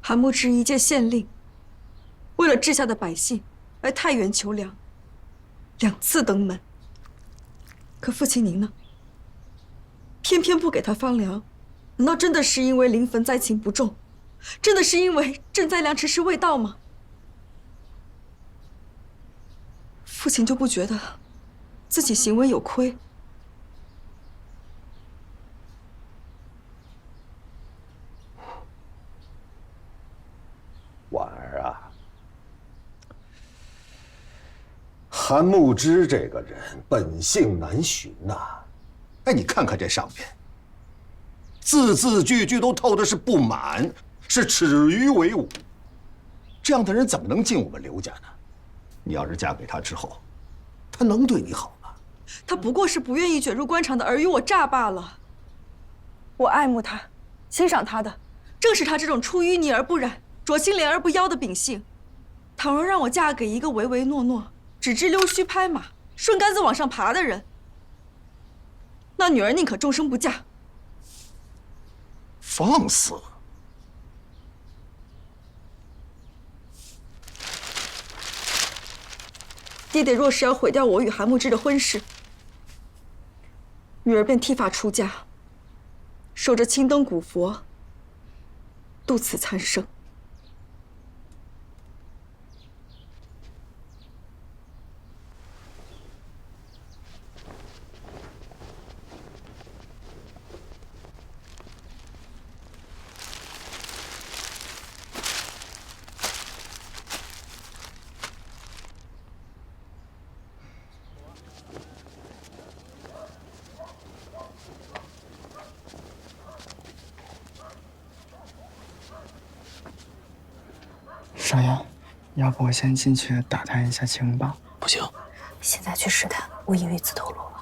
韩牧之一介县令，为了治下的百姓来太原求粮，2次登门。可父亲您呢？偏偏不给他方粮，难道真的是因为临汾灾情不重？真的是因为赈灾粮迟迟未到吗？父亲就不觉得自己行为有亏？婉儿啊，韩牧之这个人本性难寻呐。哎，你看看这上边，字字句句都透的是不满，是耻于为伍。这样的人怎么能进我们刘家呢？你要是嫁给他之后，他能对你好吗？他不过是不愿意卷入官场的尔虞我诈罢了。我爱慕他，欣赏他的，正是他这种出淤泥而不染、濯清涟而不妖的秉性。倘若让我嫁给一个唯唯诺诺、只知溜须拍马、顺杆子往上爬的人，那女儿宁可终生不嫁。放肆！爹爹若是要毁掉我与韩牧之的婚事，女儿便剃发出家，守着青灯古佛，度此残生。少爷，要不我先进去打探一下情报？不行，现在去试探，无异于自投罗网。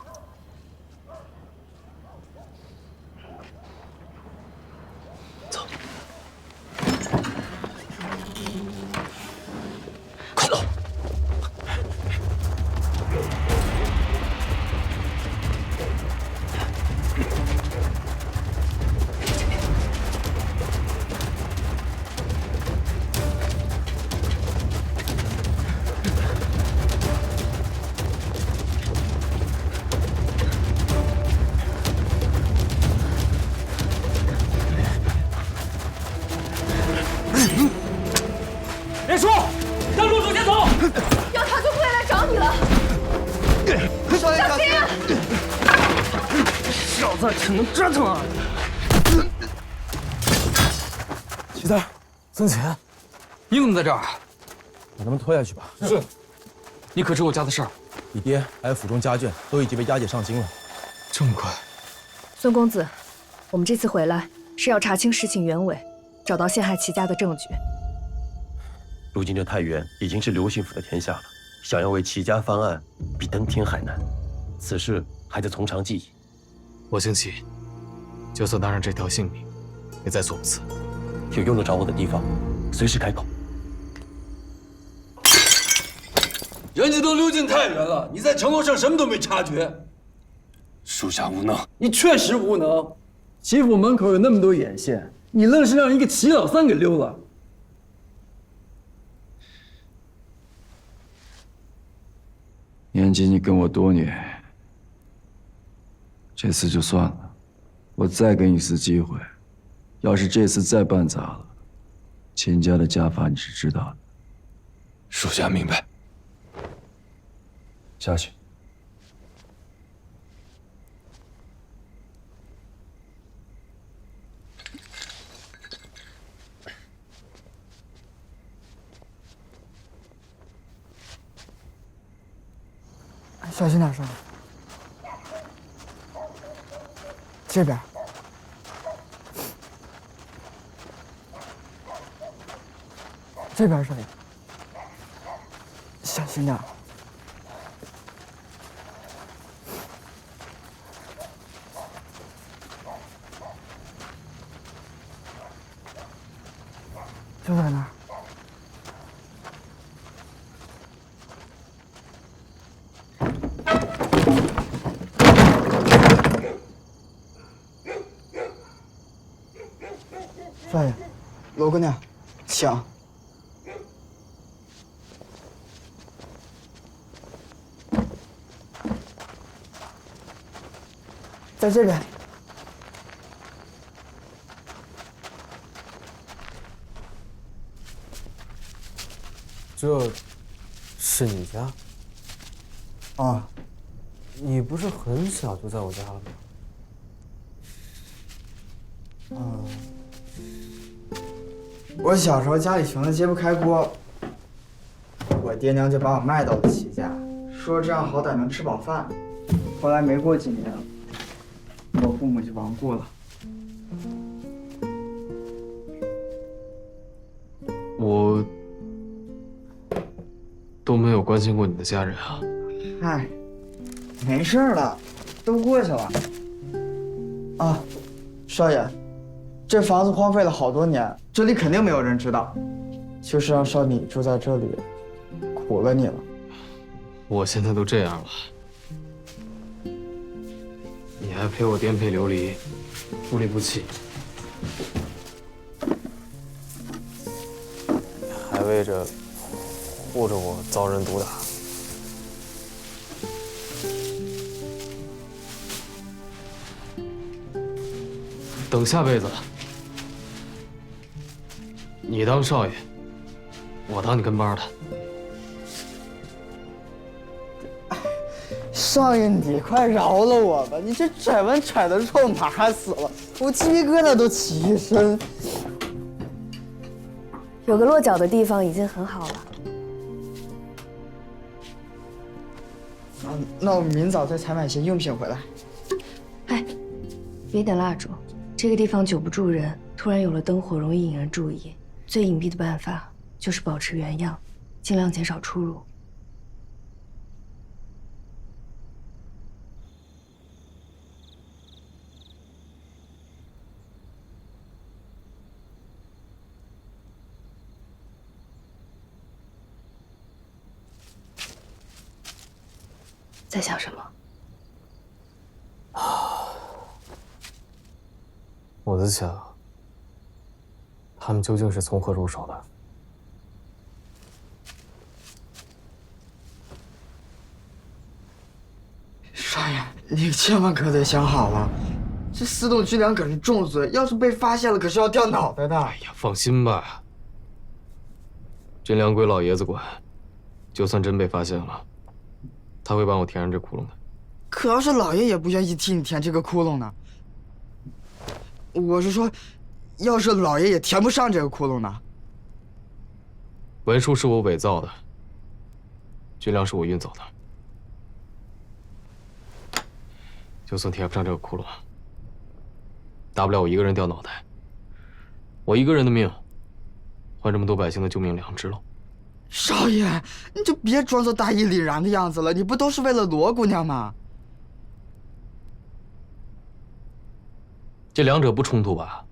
走，快走！别说，让陆主先走。要他就不会来找你了。小心啊！小子挺能折腾啊！齐三，曾乾，你怎么在这儿？把他们拖下去吧。是。你可知我家的事儿？你爹还有府中家眷都已经被押解上京了。这么快？孙公子，我们这次回来是要查清事情原委，找到陷害齐家的证据。如今这太原已经是刘巡抚的天下了，想要为齐家翻案，比登天还难。此事还得从长计议。我姓齐，就算搭上这条性命，也在所不辞。有用得着我的地方，随时开口。人家都溜进太原了，你在城楼上什么都没察觉。属下无能。你确实无能。齐府门口有那么多眼线，你愣是让一个齐老三给溜了。念及你跟我多年，这次就算了，我再给你一次机会。要是这次再办砸了，秦家的家法你是知道的。属下明白。下去。小心点，少爷。这边。这边，少爷。小心点。就在那儿。少爷，罗姑娘，行。在这边。这是你家？啊，你不是很小就在我家了吗？我小时候家里穷的揭不开锅，我爹娘就把我卖到了齐家，说这样好歹能吃饱饭。后来没过几年，我父母就亡故了。我都没有关心过你的家人啊。嗨，没事了，都过去了。啊，少爷，这房子荒废了好多年，这里肯定没有人知道，就是让少你住在这里，苦了你了。我现在都这样了，你还陪我颠沛流离，不离不弃，还为着护着我遭人毒打。等下辈子，你当少爷，我当你跟班的。少爷，你快饶了我吧！你这拽文拽的肉麻死了，我鸡皮疙瘩都起一身。有个落脚的地方已经很好了。那我们明早再采买些用品回来。哎，别点蜡烛，这个地方久不住人，突然有了灯火，容易引人注意。最隐蔽的办法就是保持原样，尽量减少出入。在想什么？我在想，他们究竟是从何入手的？少爷，你千万可得想好了，这私动军粮可是重罪，要是被发现了，可是要掉脑袋的。哎呀，放心吧，军粮归老爷子管，就算真被发现了，他会帮我填上这窟窿的。可要是老爷也不愿意替你填这个窟窿呢？我是说，要是老爷也填不上这个窟窿呢？文书是我伪造的，军粮是我运走的，就算填不上这个窟窿，大不了我一个人掉脑袋，我一个人的命，换这么多百姓的救命良知喽。少爷，你就别装作大义凛然的样子了，你不都是为了罗姑娘吗？这两者不冲突吧？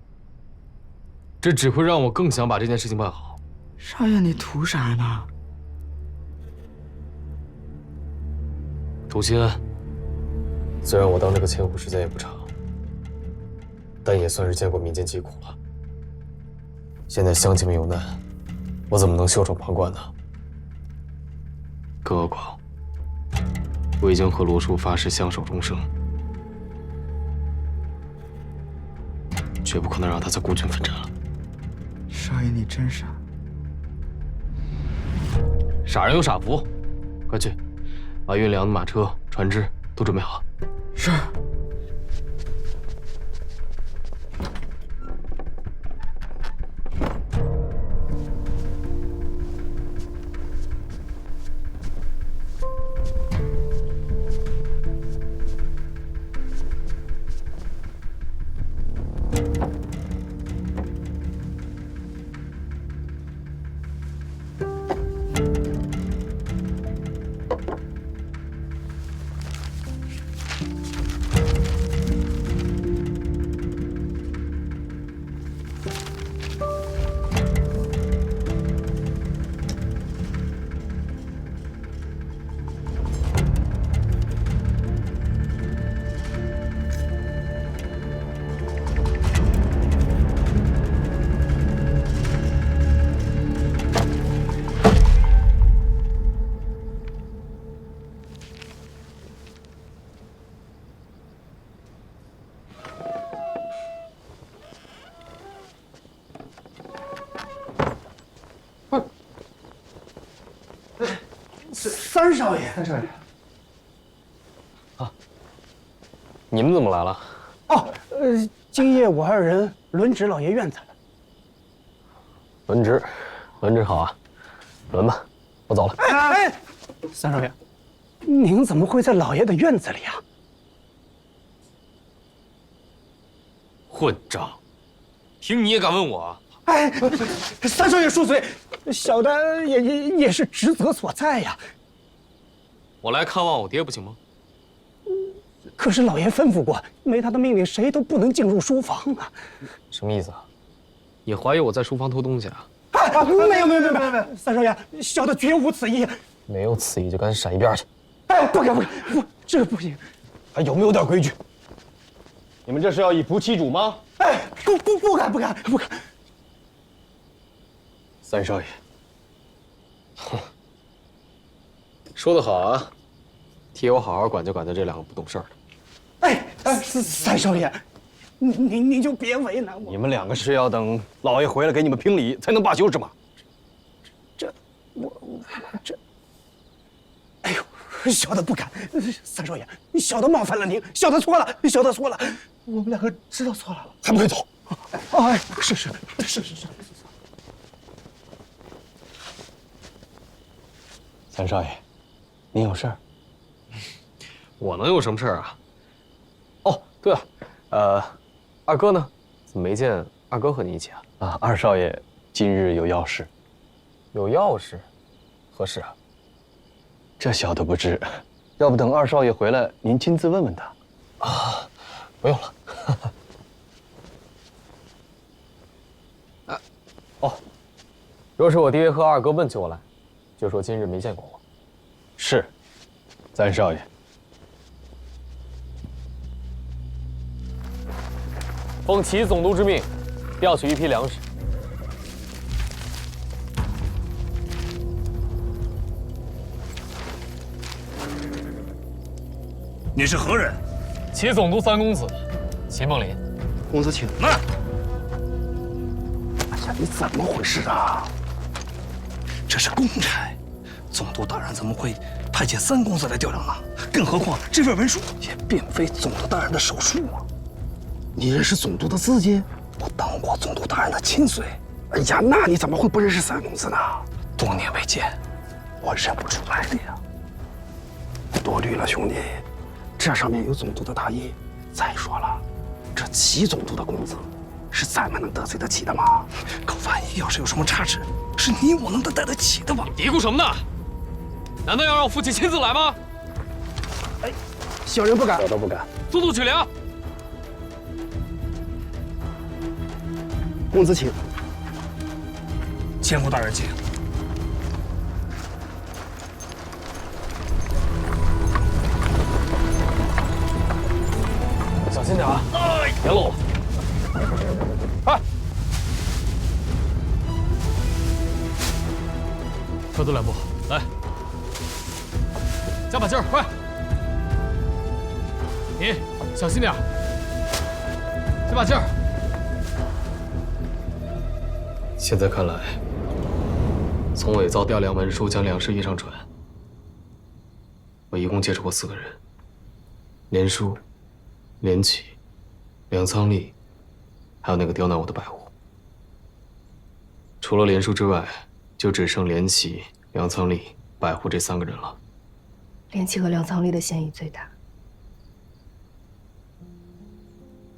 这只会让我更想把这件事情办好。少爷，你图啥呢？图心安。虽然我当这个千户时间也不长，但也算是见过民间疾苦了。现在乡亲们有难，我怎么能袖手旁观呢？更何况，我已经和罗叔发誓相守终生，绝不可能让他再孤军奋战了。少爷，你真傻。傻人有傻福，快去，把运粮的马车、船只都准备好。是。三少爷，你们怎么来了？哦，今夜我二人轮值老爷院子。轮值好啊，轮吧，我走了。哎，三少爷，您怎么会在老爷的院子里啊？混账！听你也敢问我？哎，三少爷恕罪，小的也是职责所在呀。我来看望我爹不行吗？可是老爷吩咐过，没他的命令，谁都不能进入书房啊。什么意思啊？你怀疑我在书房偷东西啊？哎，没有，三少爷，小的绝无此意。没有此意就赶紧闪一边去！哎，不，这个不行。还有没有点规矩？你们这是要以仆欺主吗？哎，不敢。三少爷，哼，说得好啊，替我好好管教这两个不懂事儿的。哎，三少爷，您就别为难我。你们两个是要等老爷回来给你们评理才能罢休是吗？哎呦，小的不敢。三少爷，小的冒犯了您，小的错了。我们两个知道错了，还不快走！哎，是。三少爷，您有事儿？我能有什么事儿啊？哦，对了，二哥呢？怎么没见二哥和你一起啊？啊，二少爷今日有要事。有要事？何事啊？这小的不知，要不等二少爷回来，您亲自问问他。啊，不用了。哦，若是我爹和二哥问起我来，就说今日没见过我。是，三少爷。奉齐总督之命，调取一批粮食。你是何人？齐总督三公子，齐梦林。公子请。慢！哎呀，你怎么回事啊？这是公差，总督大人怎么会派遣三公子来调粮啊？更何况这份文书也并非总督大人的手书啊！你认识总督的字迹？我当过总督大人的亲随。哎呀，那你怎么会不认识三公子呢？多年未见，我认不出来的呀。多虑了，兄弟。这上面有总督的大意。再说了，这齐总督的公子，是咱们能得罪得起的吗？可万一要是有什么差池，是你我能带得起的吗？嘀咕什么呢？难道要让我父亲亲自来吗？哎，小人不敢。小的不敢。速度取粮。公子请。千户大人请。小心点啊！别漏了。快！快走2步，来，加把劲儿，快！你小心点，加把劲儿。现在看来，从伪造调粮文书将粮食运上船，我一共接触过4个人：连叔、连启、梁仓吏，还有那个刁难我的百户。除了连叔之外，就只剩连启、梁仓吏、百户这3个人了。连启和梁仓吏的嫌疑最大。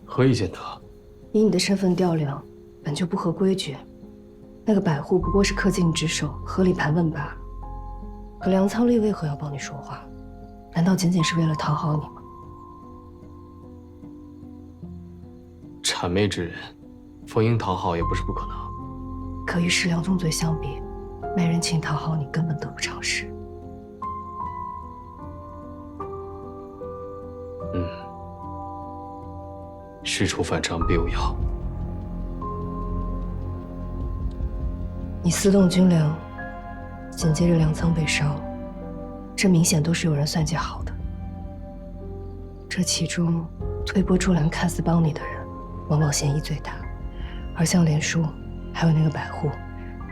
何以见得？以你的身份调粮，本就不合规矩。那个百户不过是恪尽职守，合理盘问罢了。可梁仓吏为何要帮你说话？难道仅仅是为了讨好你吗？谄媚之人，逢迎讨好也不是不可能。可与石梁宗嘴相比，没人请讨好你根本得不偿失。事出反常必有妖。你私动军粮，紧接着粮仓被烧，这明显都是有人算计好的。这其中推波助澜看似帮你的人，往往嫌疑最大。而像连叔，还有那个百户，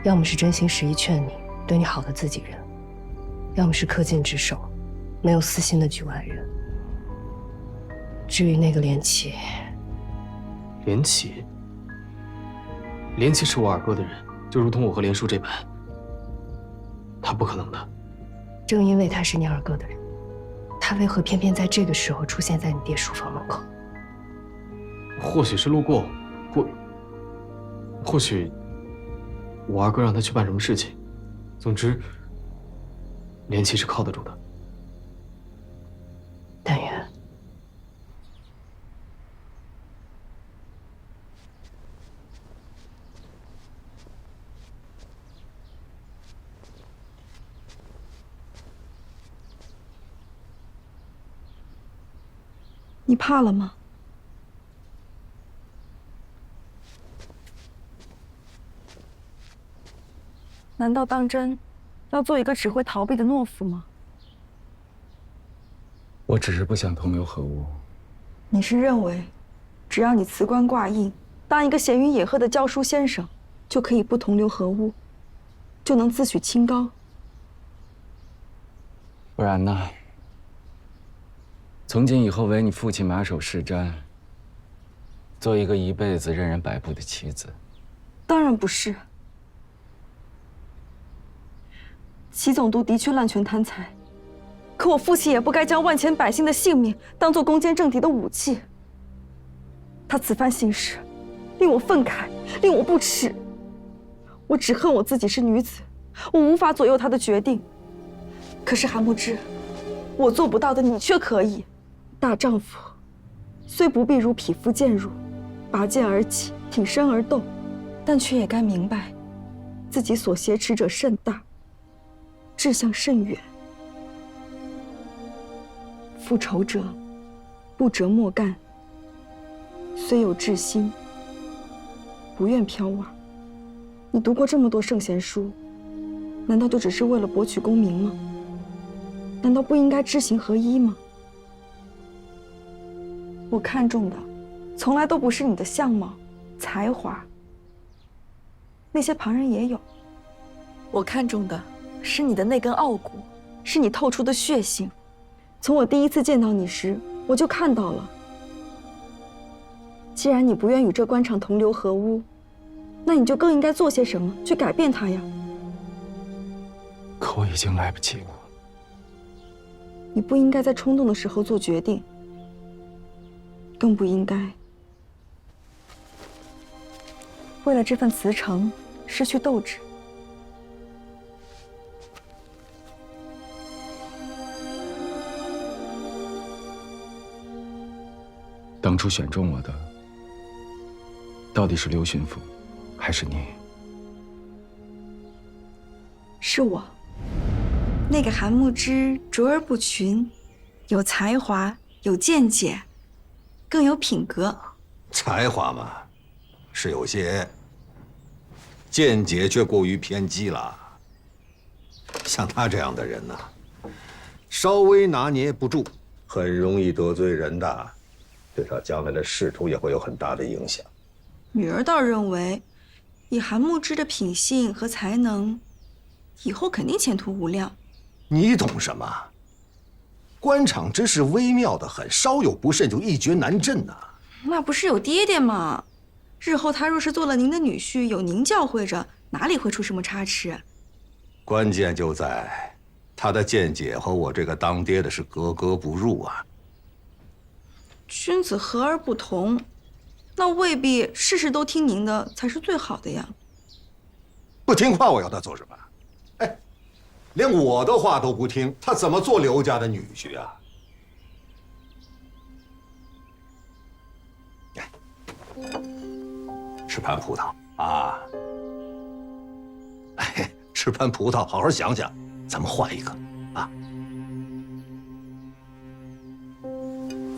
要么是真心实意劝你，对你好的自己人，要么是恪尽职守，没有私心的局外人。至于那个连旗，连旗，连旗是我二哥的人，就如同我和连叔这般，他不可能的。正因为他是你二哥的人，他为何偏偏在这个时候出现在你爹书房门口？或许是路过，或许我二哥让他去办什么事情。总之，连旗是靠得住的。但愿。你怕了吗？难道当真要做一个只会逃避的懦夫吗？我只是不想同流合污。你是认为，只要你辞官挂印，当一个闲云野鹤的教书先生，就可以不同流合污，就能自诩清高？不然呢？从今以后为你父亲马首是瞻，做一个一辈子任人摆布的棋子？当然不是。齐总督的确滥权贪财，可我父亲也不该将万千百姓的性命当作攻坚政敌的武器。他此番行事，令我愤慨，令我不齿。我只恨我自己是女子，我无法左右他的决定。可是韩慕之，我做不到的，你却可以。大丈夫，虽不必如匹夫见辱，拔剑而起，挺身而斗，但却也该明白，自己所挟持者甚大，志向甚远。复仇者，不折莫干。虽有志心，不愿飘瓦。你读过这么多圣贤书，难道就只是为了博取功名吗？难道不应该知行合一吗？我看重的，从来都不是你的相貌、才华，那些旁人也有。我看重的是你的那根傲骨，是你透出的血性。从我第一次见到你时，我就看到了。既然你不愿与这官场同流合污，那你就更应该做些什么去改变它呀。可我已经来不及了。你不应该在冲动的时候做决定，更不应该为了这份辞呈失去斗志。当初选中我的，到底是刘巡抚，还是你？是我。那个韩慕之卓而不群，有才华，有见解，更有品格。才华嘛，是有些，见解却过于偏激了。像他这样的人呢，稍微拿捏不住，很容易得罪人的，对他将来的仕途也会有很大的影响。女儿倒认为，以韩慕之的品性和才能，以后肯定前途无量。你懂什么？官场之事微妙得很，稍有不慎就一蹶难振呐。那不是有爹爹吗？日后他若是做了您的女婿，有您教诲着，哪里会出什么差池？关键就在他的见解和我这个当爹的是格格不入啊。君子和而不同，那未必事事都听您的才是最好的呀。不听话，我要他做什么？哎，连我的话都不听，他怎么做刘家的女婿啊？吃盘葡萄啊！哎，吃盘葡萄，好好想想，咱们换一个啊！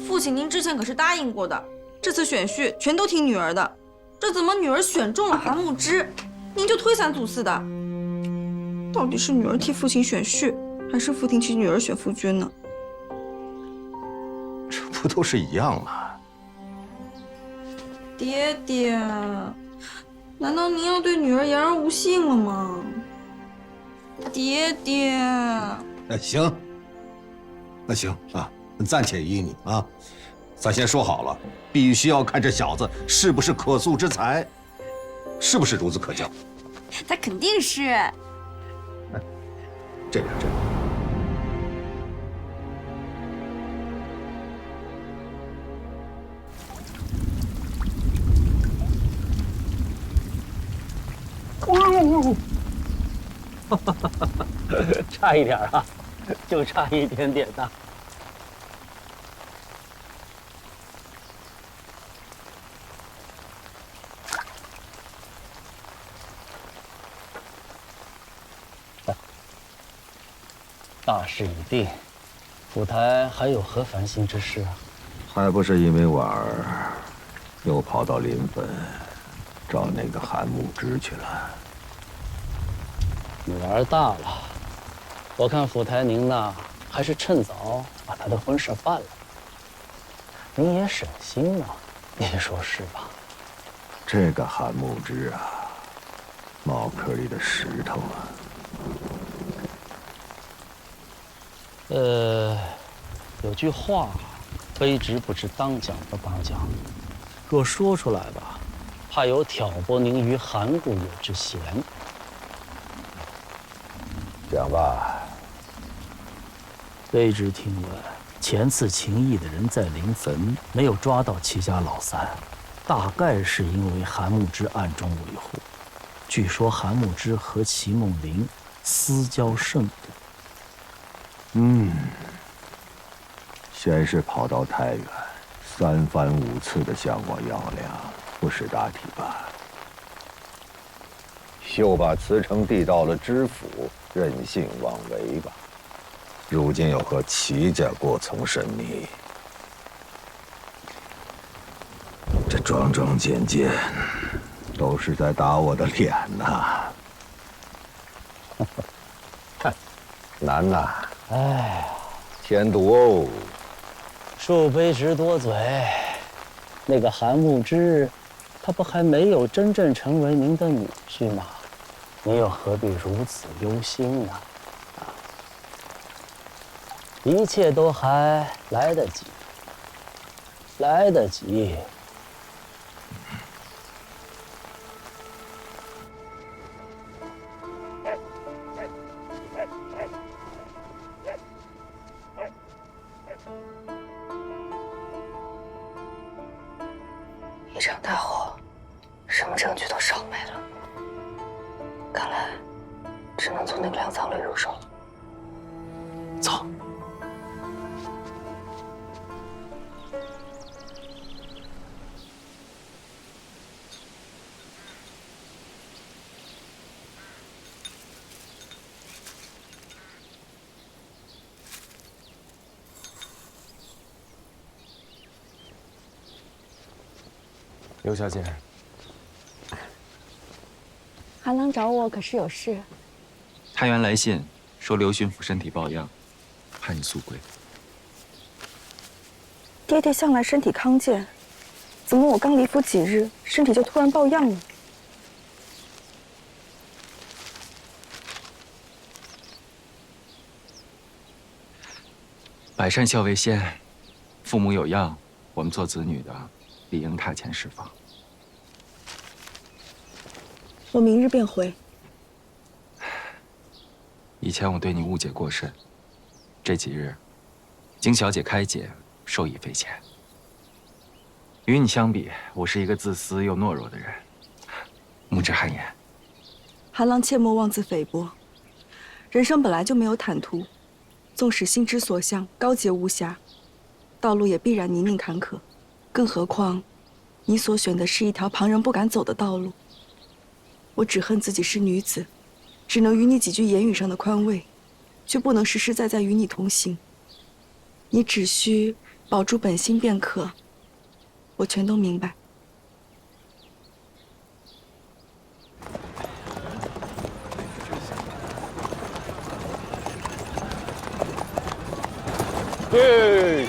父亲，您之前可是答应过的，这次选婿全都听女儿的。这怎么女儿选中了韩慕之，您就推三阻四的？到底是女儿替父亲选婿，还是父亲替女儿选夫君呢？这不都是一样吗？爹爹，难道您要对女儿言而无信了吗？爹爹。行，那行啊，暂且依你啊。咱先说好了，必须要看这小子是不是可塑之才，是不是孺子可教。他肯定是。这样。差一点啊，就差一点点呐。大事已定，府台还有何烦心之事啊？还不是因为婉儿又跑到临汾找那个韩慕之去了。女儿大了，我看府台您呐，还是趁早把她的婚事办了。您也省心呐，你说是吧？这个韩慕之啊，茅坑里的石头啊。有句话，卑职不知当讲不当讲。若说出来吧，怕有挑拨您与韩故友之嫌。讲吧。卑职听闻，前次秦义的人在临汾没有抓到齐家老三，大概是因为韩慕之暗中维护。据说韩慕之和齐梦玲私交甚笃。先是跑到太原，3番5次的向我要粮，不识大体吧？又把慈城递到了知府，任性妄为吧？如今又和齐家过从甚密，这桩桩件件都是在打我的脸呐！难呐！哎，添堵哦！恕卑职多嘴。那个韩慕之，他不还没有真正成为您的女婿吗？您又何必如此忧心呢？一切都还来得及，来得及。一场大火，什么证据都烧没了。看来，只能从那个粮仓里入手了。走。刘小姐，韩郎找我可是有事？太原来信说刘巡抚身体抱恙，盼你速归。爹爹向来身体康健，怎么我刚离府几日，身体就突然抱恙了？百善孝为先，父母有恙，我们做子女的理应踏前释放。我明日便回。以前我对你误解过甚，这几日经小姐开解，受益匪浅。与你相比，我是一个自私又懦弱的人，木之汗颜。韩郎切莫妄自菲薄，人生本来就没有坦途，纵使心之所向，高洁无瑕，道路也必然泥泞坎坷。更何况，你所选的是一条旁人不敢走的道路。我只恨自己是女子，只能与你几句言语上的宽慰，却不能实实在在与你同行。你只需保住本心便可，我全都明白。对。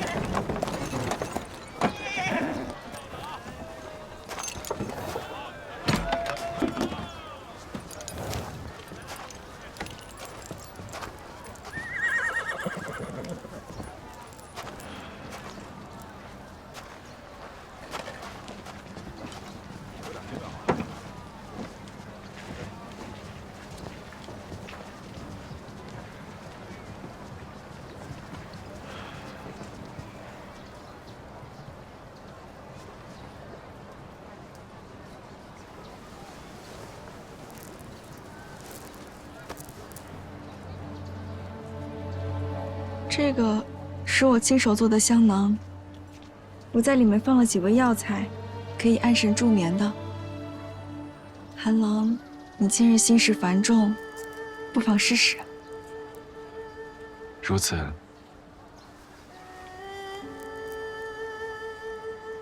这个是我亲手做的香囊，我在里面放了几味药材，可以安神助眠的。韩郎，你近日心事繁重，不妨试试。如此，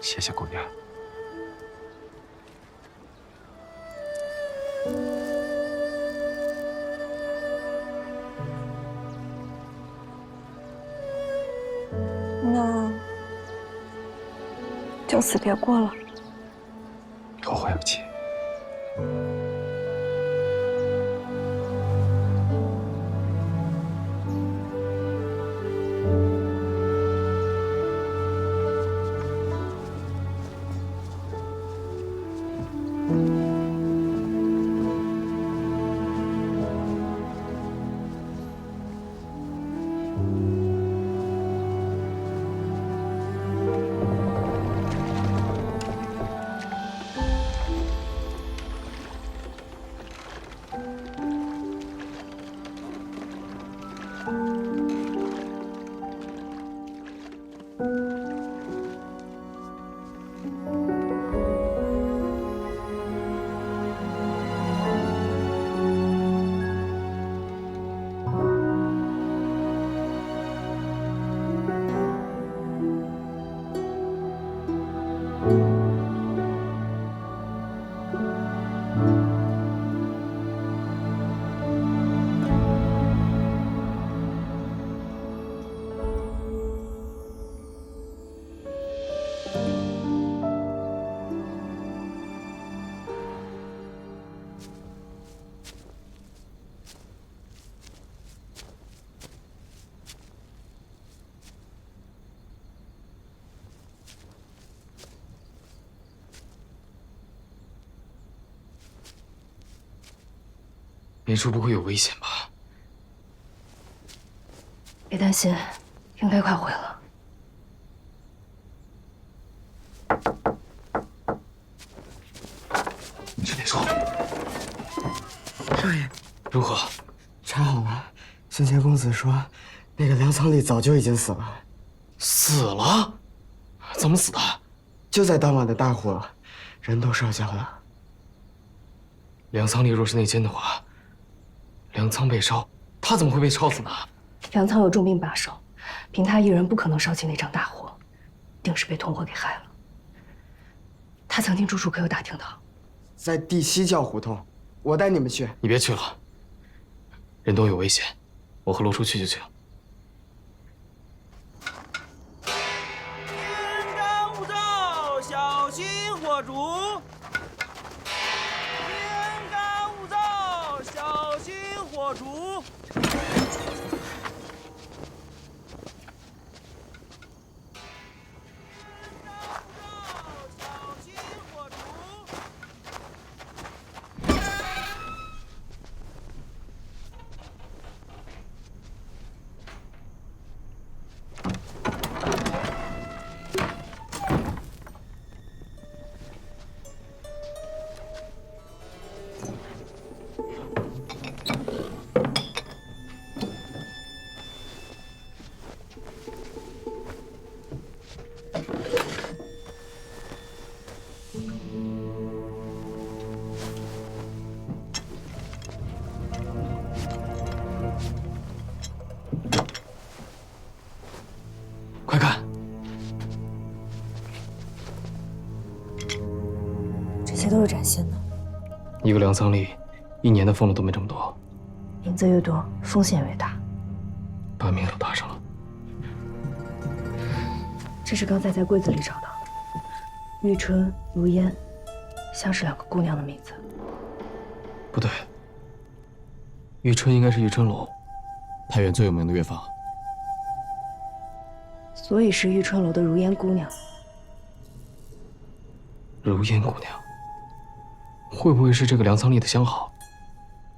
谢谢姑娘。那就此别过了。后会有期。别处不会有危险吧？别担心，应该快回了。是林叔，少爷，如何？查好了，孙乾公子说，那个粮仓里早就已经死了。死了？怎么死的？就在当晚的大火，人都烧焦了。粮仓里若是内奸的话，粮仓被烧，他怎么会被烧死呢？粮仓有重兵把守，凭他一人不可能烧起那场大火，定是被同伙给害了。他曾经住处可有打听到？在第西窖胡同，我带你们去。你别去了，人多有危险，我和罗叔去就行。天干物燥，小心火烛。天干物燥，小心火烛。快看，这些都是崭新的，一个粮仓里1年的俸禄都没这么多，银子越多，风险越大。把命都搭上了。这是刚才在柜子里找到的，玉春、如烟，像是2个姑娘的名字。不对，玉春应该是玉春楼，太原最有名的乐坊。所以是玉春楼的如烟姑娘。如烟姑娘，会不会是这个粮仓里的相好？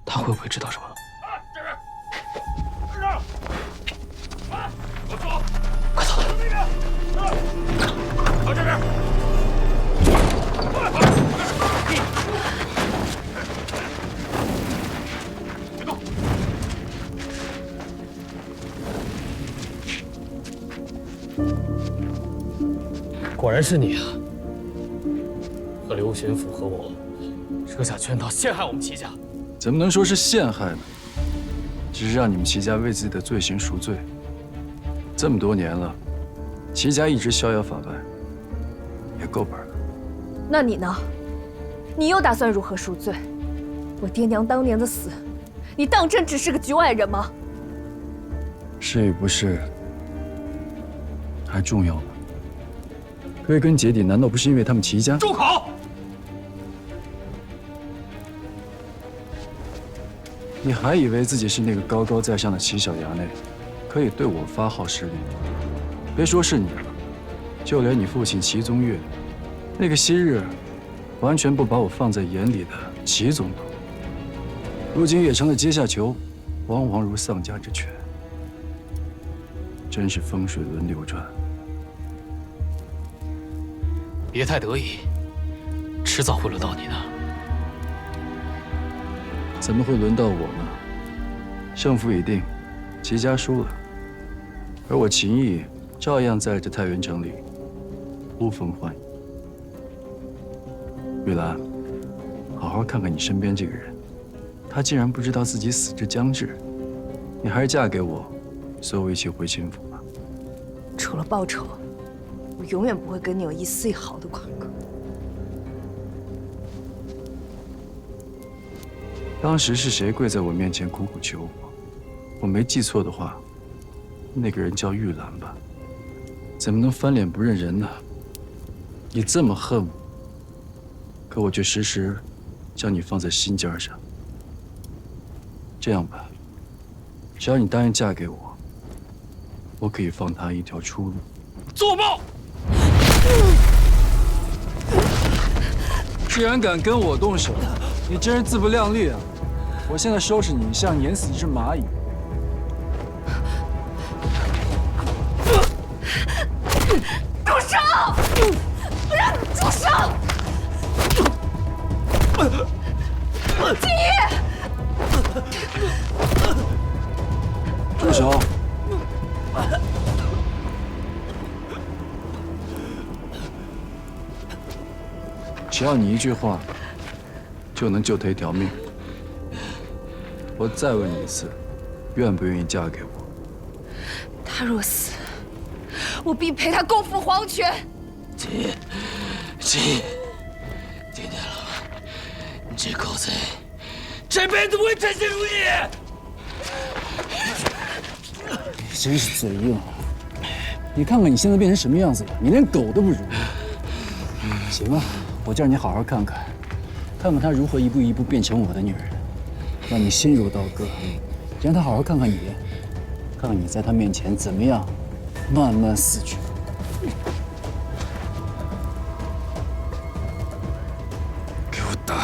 她会不会知道什么？快走！到这边！别动！果然是你啊！和刘巡抚和我设下圈套，陷害我们齐家。怎么能说是陷害呢？只是让你们齐家为自己的罪行赎罪。这么多年了，齐家一直逍遥法外，也够本了。那你呢？你又打算如何赎罪？我爹娘当年的死，你当真只是个局外人吗？是与不是，还重要吗？归根结底，难道不是因为他们齐家？住口！你还以为自己是那个高高在上的齐小衙内，可以对我发号施令？别说是你了，就连你父亲齐宗岳，那个昔日完全不把我放在眼里的齐总统，如今也成了阶下囚，惶惶如丧家之犬。真是风水轮流转。别太得意，迟早会轮到你的。怎么会轮到我呢？胜负已定，齐家输了，而我秦毅照样在这太原城里呼风唤雨。玉兰，好好看看你身边这个人，他竟然不知道自己死之将至，你还是嫁给我，所有一切回秦府吧。除了报仇，我永远不会跟你有一丝一毫的瓜葛。当时是谁跪在我面前苦苦求我？我没记错的话，那个人叫玉兰吧？怎么能翻脸不认人呢？你这么恨我，可我却时时将你放在心尖上。这样吧，只要你答应嫁给我，我可以放他一条出路。作暴！既然敢跟我动手，你真是自不量力啊！我现在收拾你，像碾死一只蚂蚁。住手！我让你住手！金毅，住手！只要你一句话，就能救他一条命。我再问你一次，愿不愿意嫁给我？他若死，我必陪他共赴黄泉。秦，听见了吗？你这狗贼，这辈子不会称心如意。你真是嘴硬啊！你看看你现在变成什么样子了，你连狗都不如。行啊，我叫你好好看看，看看她如何一步一步变成我的女人，让你心如刀割，让她好好看看你，看看你在她面前怎么样慢慢死去。给我打！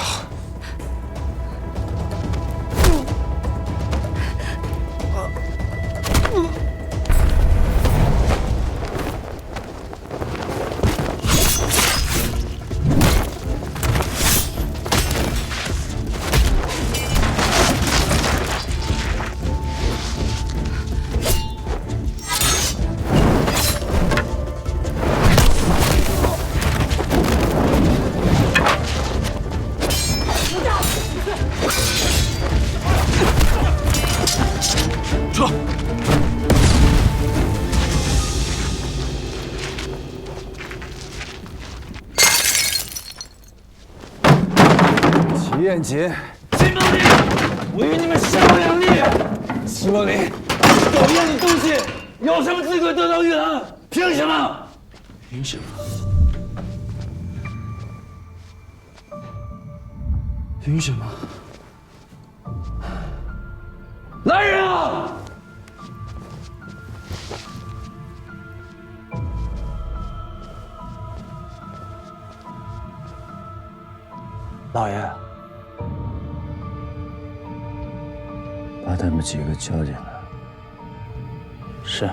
齐彦杰，秦梦离，我与你们势不两立。秦梦离，狗一样的东西，有什么资格得到玉兰？凭什么？凭什么？凭什么？来人啊！老爷，把他们几个叫进来。是。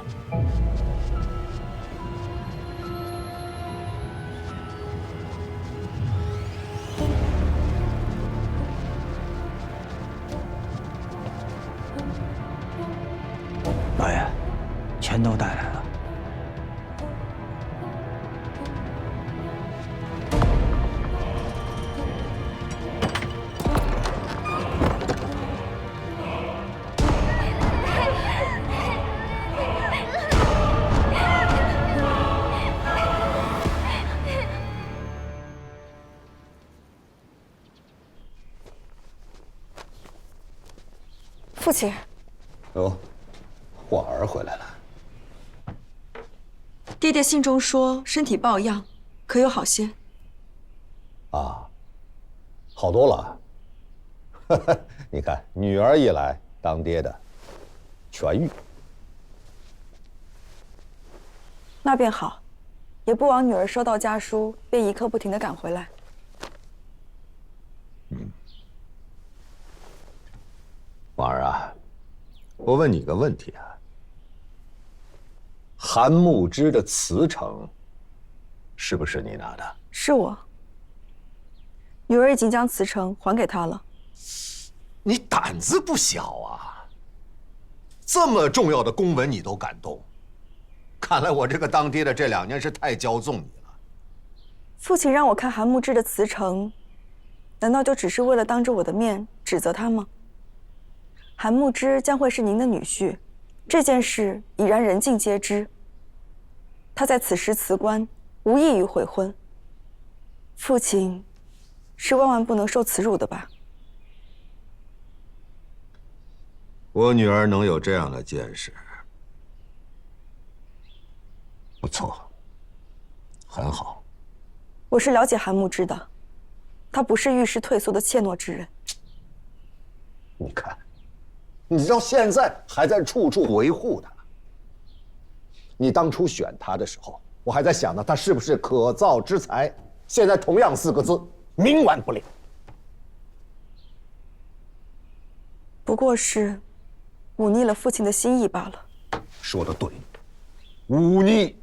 老爷，全都带来了。父亲。哦，婉儿回来了。爹爹信中说身体抱恙，可有好些？啊，好多了。你看，女儿一来，当爹的痊愈。那便好，也不枉女儿收到家书便一刻不停地赶回来。婉儿啊，我问你个问题啊。韩慕之的辞呈，是不是你拿的？是我。女儿已经将辞呈还给他了。你胆子不小啊！这么重要的公文你都敢动，看来我这个当爹的这2年是太骄纵你了。父亲让我看韩慕之的辞呈，难道就只是为了当着我的面指责他吗？韩慕之将会是您的女婿，这件事已然人尽皆知。他在此时辞官，无异于悔婚。父亲是万万不能受此辱的吧？我女儿能有这样的见识，不错，很好。我是了解韩慕之的，他不是遇事退缩的怯懦之人。你看，你到现在还在处处维护他。你当初选他的时候，我还在想呢，他是不是可造之才？现在同样4个字，冥顽不灵。不过是忤逆了父亲的心意罢了。说得对，忤逆。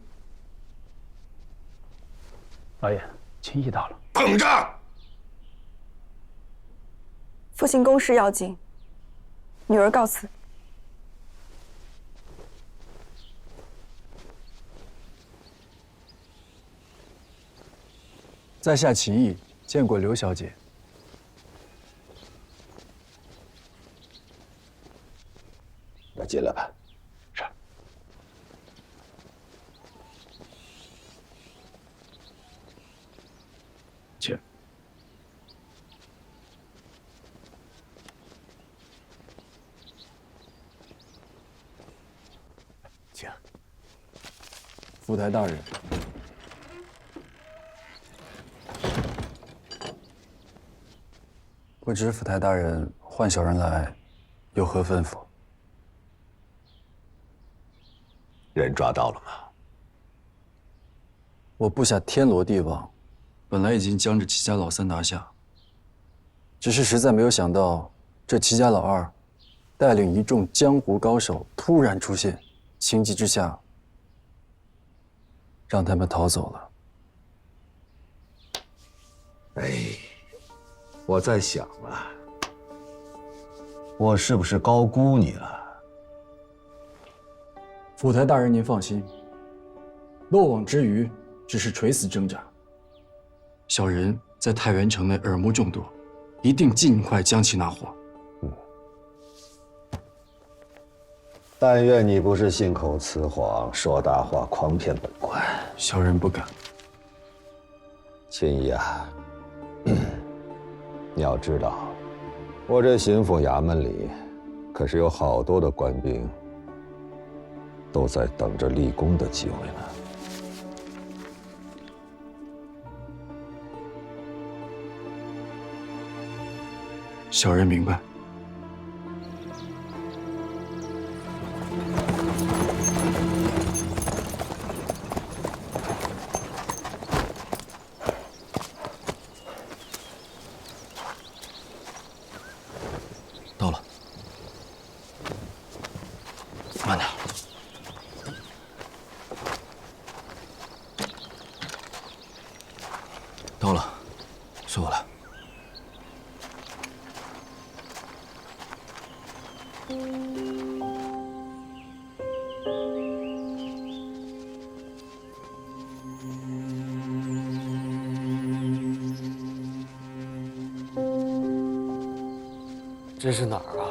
老爷，秦毅到了。等着！父亲公事要紧，女儿告辞。在下秦毅，见过刘小姐。那进来吧。是。请。请。府台大人。不知府台大人唤小人来，有何吩咐？人抓到了吗？我布下天罗地网，本来已经将这齐家老三拿下，只是实在没有想到，这齐家老二带领一众江湖高手突然出现，情急之下让他们逃走了。哎，我在想啊，我是不是高估你了？府台大人，您放心，落网之鱼只是垂死挣扎。小人在太原城内耳目众多，一定尽快将其拿获。但愿你不是信口雌黄，说大话，诓骗本官。小人不敢。秦毅啊，你要知道，我这巡抚衙门里，可是有好多的官兵，都在等着立功的机会呢。小人明白。到了，慢点。到了，随我来。这是哪儿啊？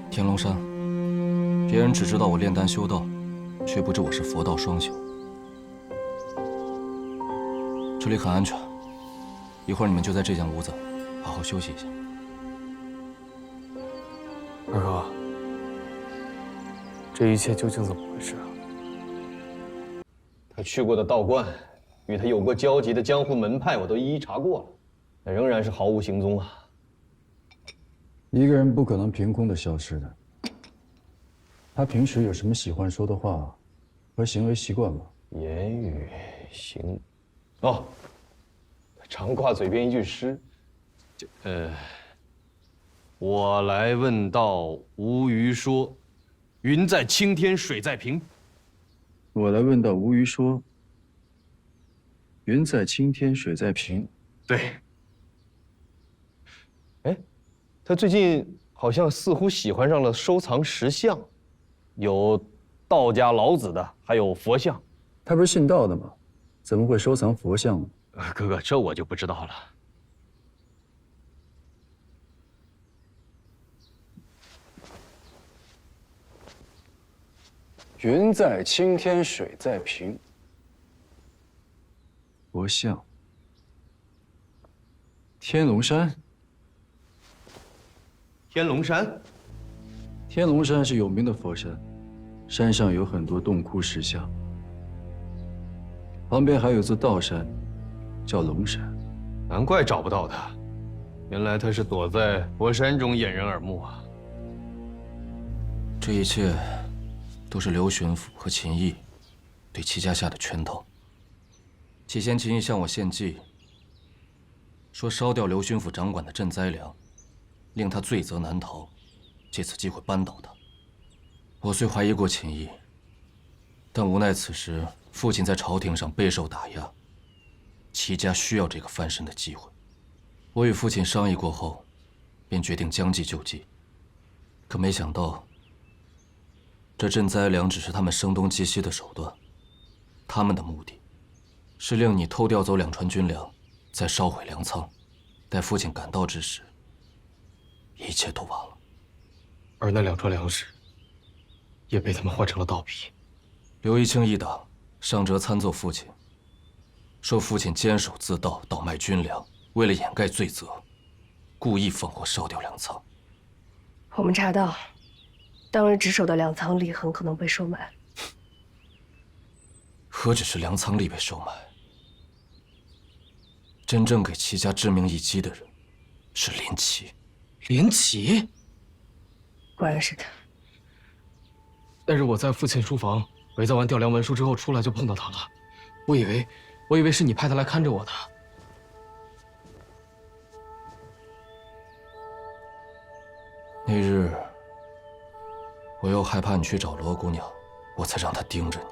天龙山。别人只知道我炼丹修道，却不知我是佛道双修。这里很安全，一会儿你们就在这间屋子，好好休息一下。二哥，这一切究竟怎么回事啊？他去过的道观，与他有过交集的江湖门派，我都一一查过了，但仍然是毫无行踪啊。一个人不可能凭空的消失的。他平时有什么喜欢说的话和行为习惯吗？言语行，哦，他常挂嘴边一句诗，我来问道无鱼说，云在青天水在平。我来问道无鱼说，云在青天水在平。对。哎，他最近好像似乎喜欢上了收藏石像，有道家老子的，还有佛像。他不是信道的吗？怎么会收藏佛像呢？哥哥，这我就不知道了。云在青天水在平。佛像。天龙山。天龙山。天龙山是有名的佛山，山上有很多洞窟石像。旁边还有座道山，叫龙山。难怪找不到他，原来他是躲在佛山中掩人耳目啊。这一切都是刘巡抚和秦毅对齐家下的圈套。起先秦毅向我献计，说烧掉刘巡抚掌管的赈灾粮，令他罪责难逃，借此机会扳倒他。我虽怀疑过秦毅，但无奈此时父亲在朝廷上备受打压，齐家需要这个翻身的机会。我与父亲商议过后，便决定将计就计。可没想到，这赈灾粮只是他们声东击西的手段，他们的目的是令你偷调走2船军粮，再烧毁粮仓。待父亲赶到之时，一切都晚了。而那2船粮食也被他们换成了稻皮。刘一清一党上折参奏父亲，说父亲监守自盗，倒卖军粮，为了掩盖罪责，故意放火烧掉粮仓。我们查到，当日值守的粮仓里很可能被收买。何止是粮仓里被收买，真正给齐家致命一击的人是林奇。林奇？果然是他。但是我在父亲书房伪造完调粮文书之后出来就碰到他了，我以为是你派他来看着我的。那日我又害怕你去找罗姑娘，我才让她盯着你。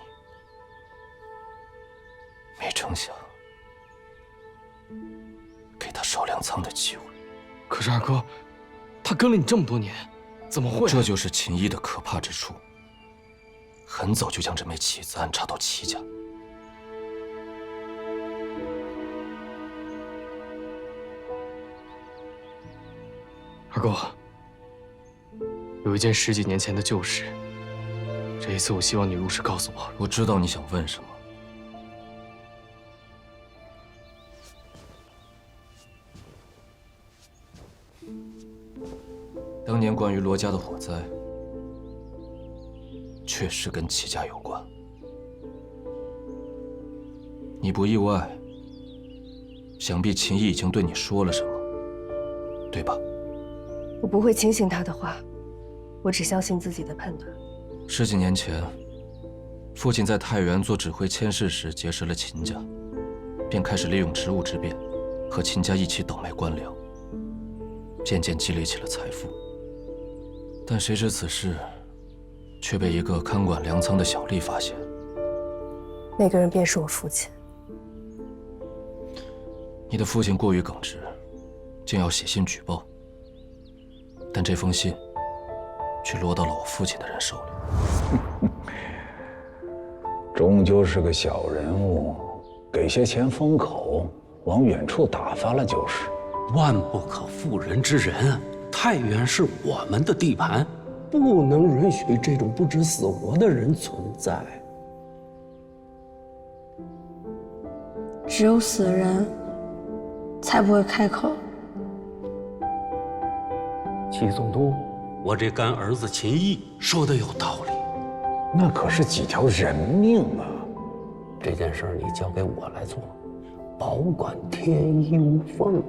没成想，给她烧粮仓的机会。可是二哥，他跟了你这么多年，怎么会？这就是秦毅的可怕之处。很早就将这枚棋子安插到齐家。二哥，有一件10几年前的旧事，这一次我希望你如实告诉我。我知道你想问什么。当年关于罗家的火灾，确实跟齐家有关。你不意外，想必秦毅已经对你说了什么，对吧？我不会轻信他的话，我只相信自己的判断。10几年前，父亲在太原做指挥佥事时结识了秦家，便开始利用职务之便，和秦家一起倒卖官粮，渐渐积累起了财富。但谁知此事却被一个看管粮仓的小吏发现。那个人便是我父亲。你的父亲过于耿直，竟要写信举报，但这封信却落到了我父亲的人手里。终究是个小人物，给些钱封口，往远处打发了就是。万不可妇人之仁，太原是我们的地盘，不能允许这种不知死活的人存在。只有死人才不会开口齐总督，我这干儿子秦毅说的有道理，那可是几条人命啊！这件事儿你交给我来做，保管天衣无缝。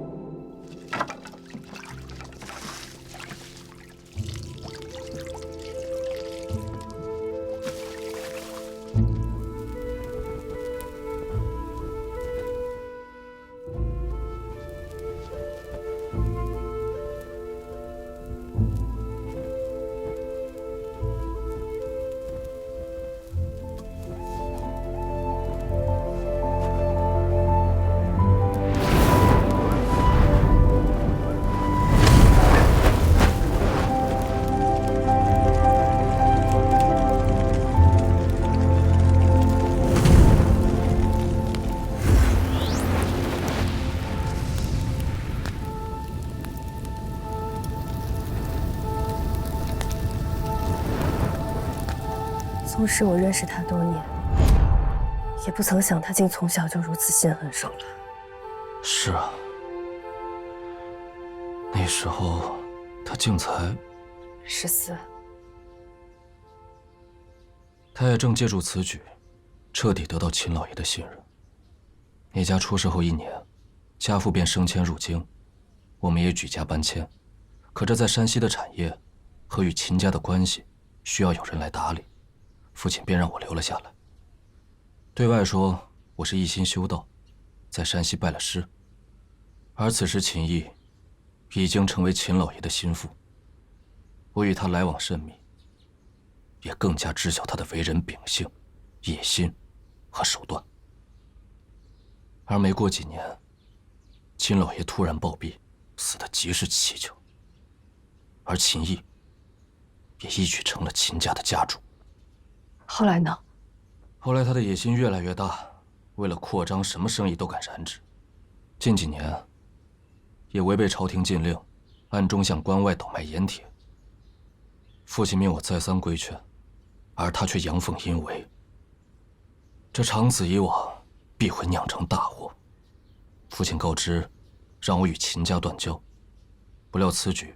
纵使我认识他多年，也不曾想他竟从小就如此心狠手辣。是啊，那时候他竟才14。他也正借助此举，彻底得到秦老爷的信任。那家出事后1年，家父便升迁入京，我们也举家搬迁。可这在山西的产业和与秦家的关系，需要有人来打理。父亲便让我留了下来。对外说我是一心修道，在山西拜了师，而此时秦毅已经成为秦老爷的心腹。我与他来往甚密，也更加知晓他的为人秉性、野心和手段。而没过几年，秦老爷突然暴毙，死得极是蹊跷。而秦毅也一举成了秦家的家主。后来呢？后来他的野心越来越大，为了扩张，什么生意都敢染指。近几年，也违背朝廷禁令，暗中向关外倒卖盐铁。父亲命我再三规劝，而他却阳奉阴违。这长此以往，必会酿成大祸。父亲告知，让我与秦家断交。不料此举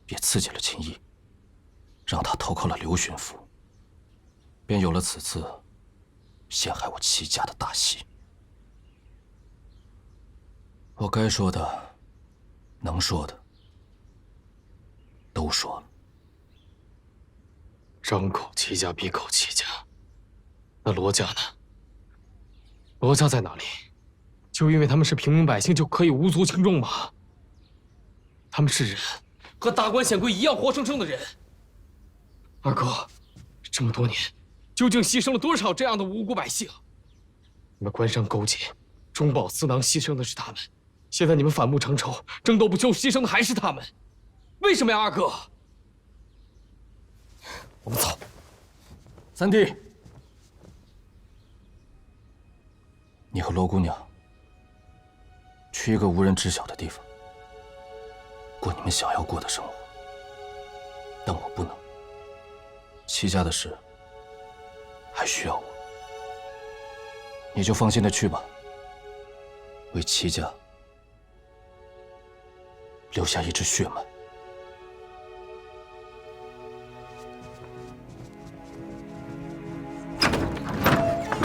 也刺激了秦毅，让他投靠了刘巡抚。便有了此次陷害我齐家的大戏。我该说的、能说的都说了。张口齐家，闭口齐家，那罗家呢？罗家在哪里？就因为他们是平民百姓，就可以无足轻重吗？他们是人，和达官显贵一样活生生的人。二哥，这么多年，究竟牺牲了多少这样的无辜百姓？你们官商勾结，中饱私囊，牺牲的是他们。现在你们反目成仇，争斗不休，牺牲的还是他们。为什么呀，二哥？我们走。三弟，你和罗姑娘去一个无人知晓的地方，过你们想要过的生活。但我不能。齐家的事还需要我，你就放心的去吧，为齐家留下一支血脉。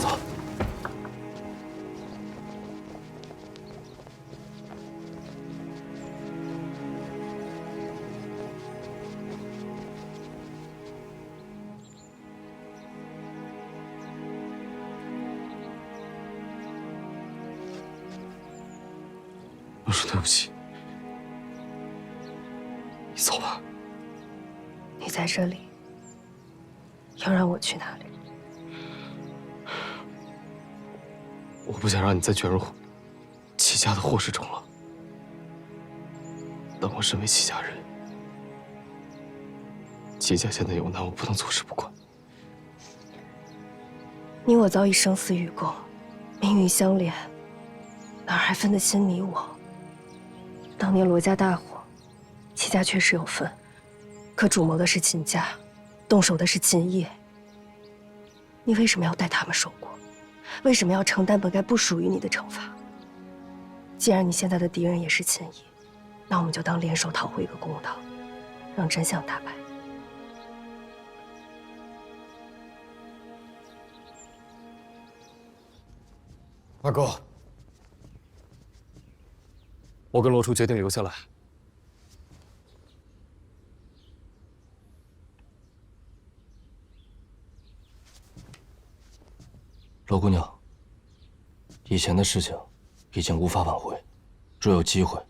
走。我说对不起，你走吧。你在这里，要让我去哪里？我不想让你再卷入齐家的祸事中了。但我身为齐家人，齐家现在有难，我不能坐视不管。你我早已生死与共，命运相连，哪儿还分得清你我？当年罗家大火，齐家确实有份，可主谋的是秦家，动手的是秦业。你为什么要代他们受过？为什么要承担本该不属于你的惩罚？既然你现在的敌人也是秦毅，那我们就当联手讨回一个公道。让真相大白。二哥，我跟罗初决定留下来。罗姑娘，以前的事情已经无法挽回，若有机会，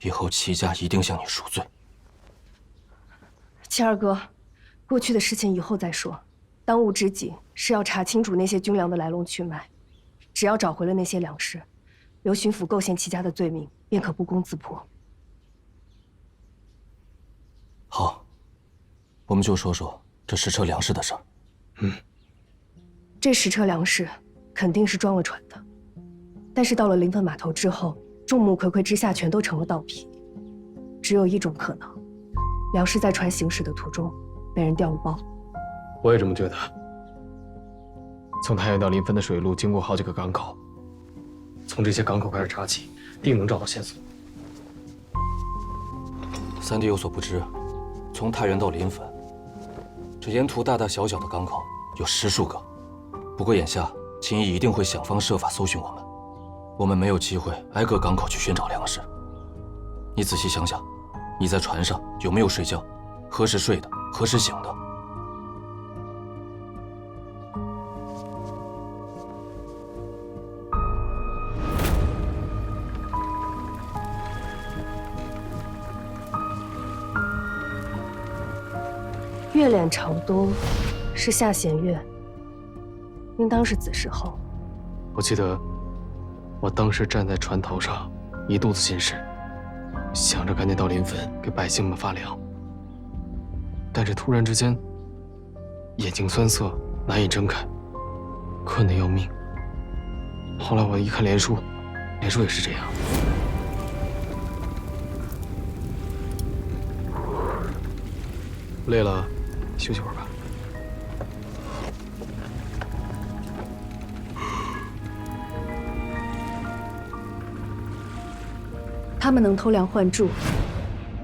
以后齐家一定向你赎罪。齐二哥，过去的事情以后再说，当务之急是要查清楚那些军粮的来龙去脉。只要找回了那些粮食，刘巡抚构陷齐家的罪名便可不攻自破。好，我们就说说这10车粮食的事儿。这10车粮食肯定是装了船的，但是到了临汾码头之后，众目睽睽之下全都成了盗品。只有一种可能，粮食在船行驶的途中被人调了包。我也这么觉得。从太原到临汾的水路经过好几个港口，从这些港口开始查起，定能找到线索。三弟有所不知，从太原到临汾，这沿途大大小小的港口有10数个。不过眼下秦毅一定会想方设法搜寻我们，我们没有机会挨个港口去寻找粮食。你仔细想想，你在船上有没有睡觉？何时睡的？何时醒的？月脸朝东，是下弦月，应当是子时候。我记得，我当时站在船头上，一肚子心事，想着赶紧到临汾给百姓们发粮。但是突然之间，眼睛酸涩，难以睁开，困得要命。后来我一看连叔，连叔也是这样。累了，休息会儿吧。他们能偷梁换柱，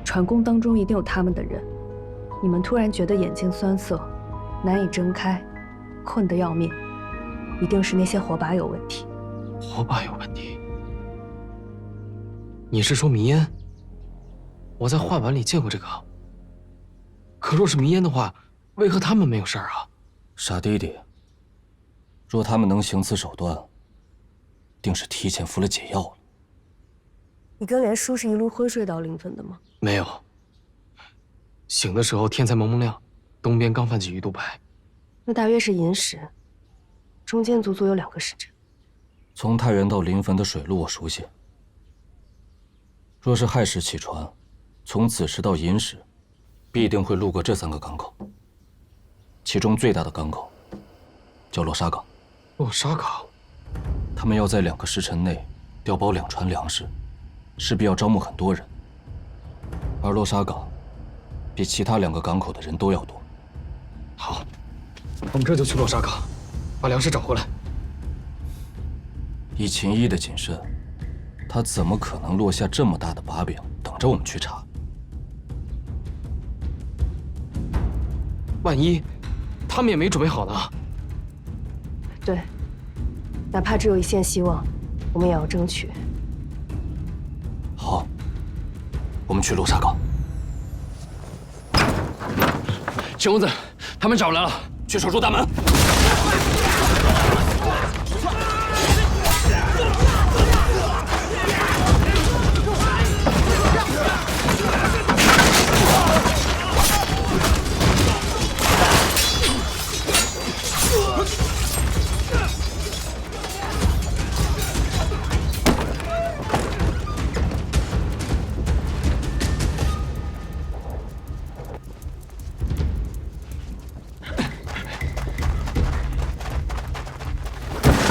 船工当中一定有他们的人。你们突然觉得眼睛酸涩，难以睁开，困得要命，一定是那些火把有问题。火把有问题？你是说迷烟？我在画板里见过这个。可若是迷烟的话，为何他们没有事儿啊？傻弟弟，若他们能行此手段，定是提前服了解药了。你跟连叔是一路昏睡到临汾的吗？没有。醒的时候天才蒙蒙亮，东边刚泛起鱼肚白。那大约是寅时，中间足足有2个时辰。从太原到临汾的水路我熟悉。若是亥时起船，从子时到寅时，必定会路过这3个港口。其中最大的港口叫落沙港。落沙港，他们要在2个时辰内调包2船粮食，势必要招募很多人。而落沙港比其他2个港口的人都要多。好，我们这就去落沙港，把粮食找回来。以秦毅的谨慎，他怎么可能落下这么大的把柄，等着我们去查？万一他们也没准备好呢？对，哪怕只有一线希望，我们也要争取。好，我们去落沙港。陈公子，他们找来了，去守住大门。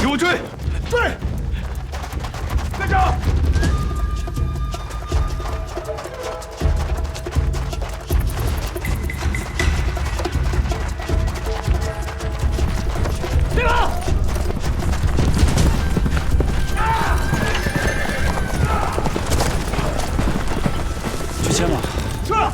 给我追！追！跟着！别跑！去牵马。是。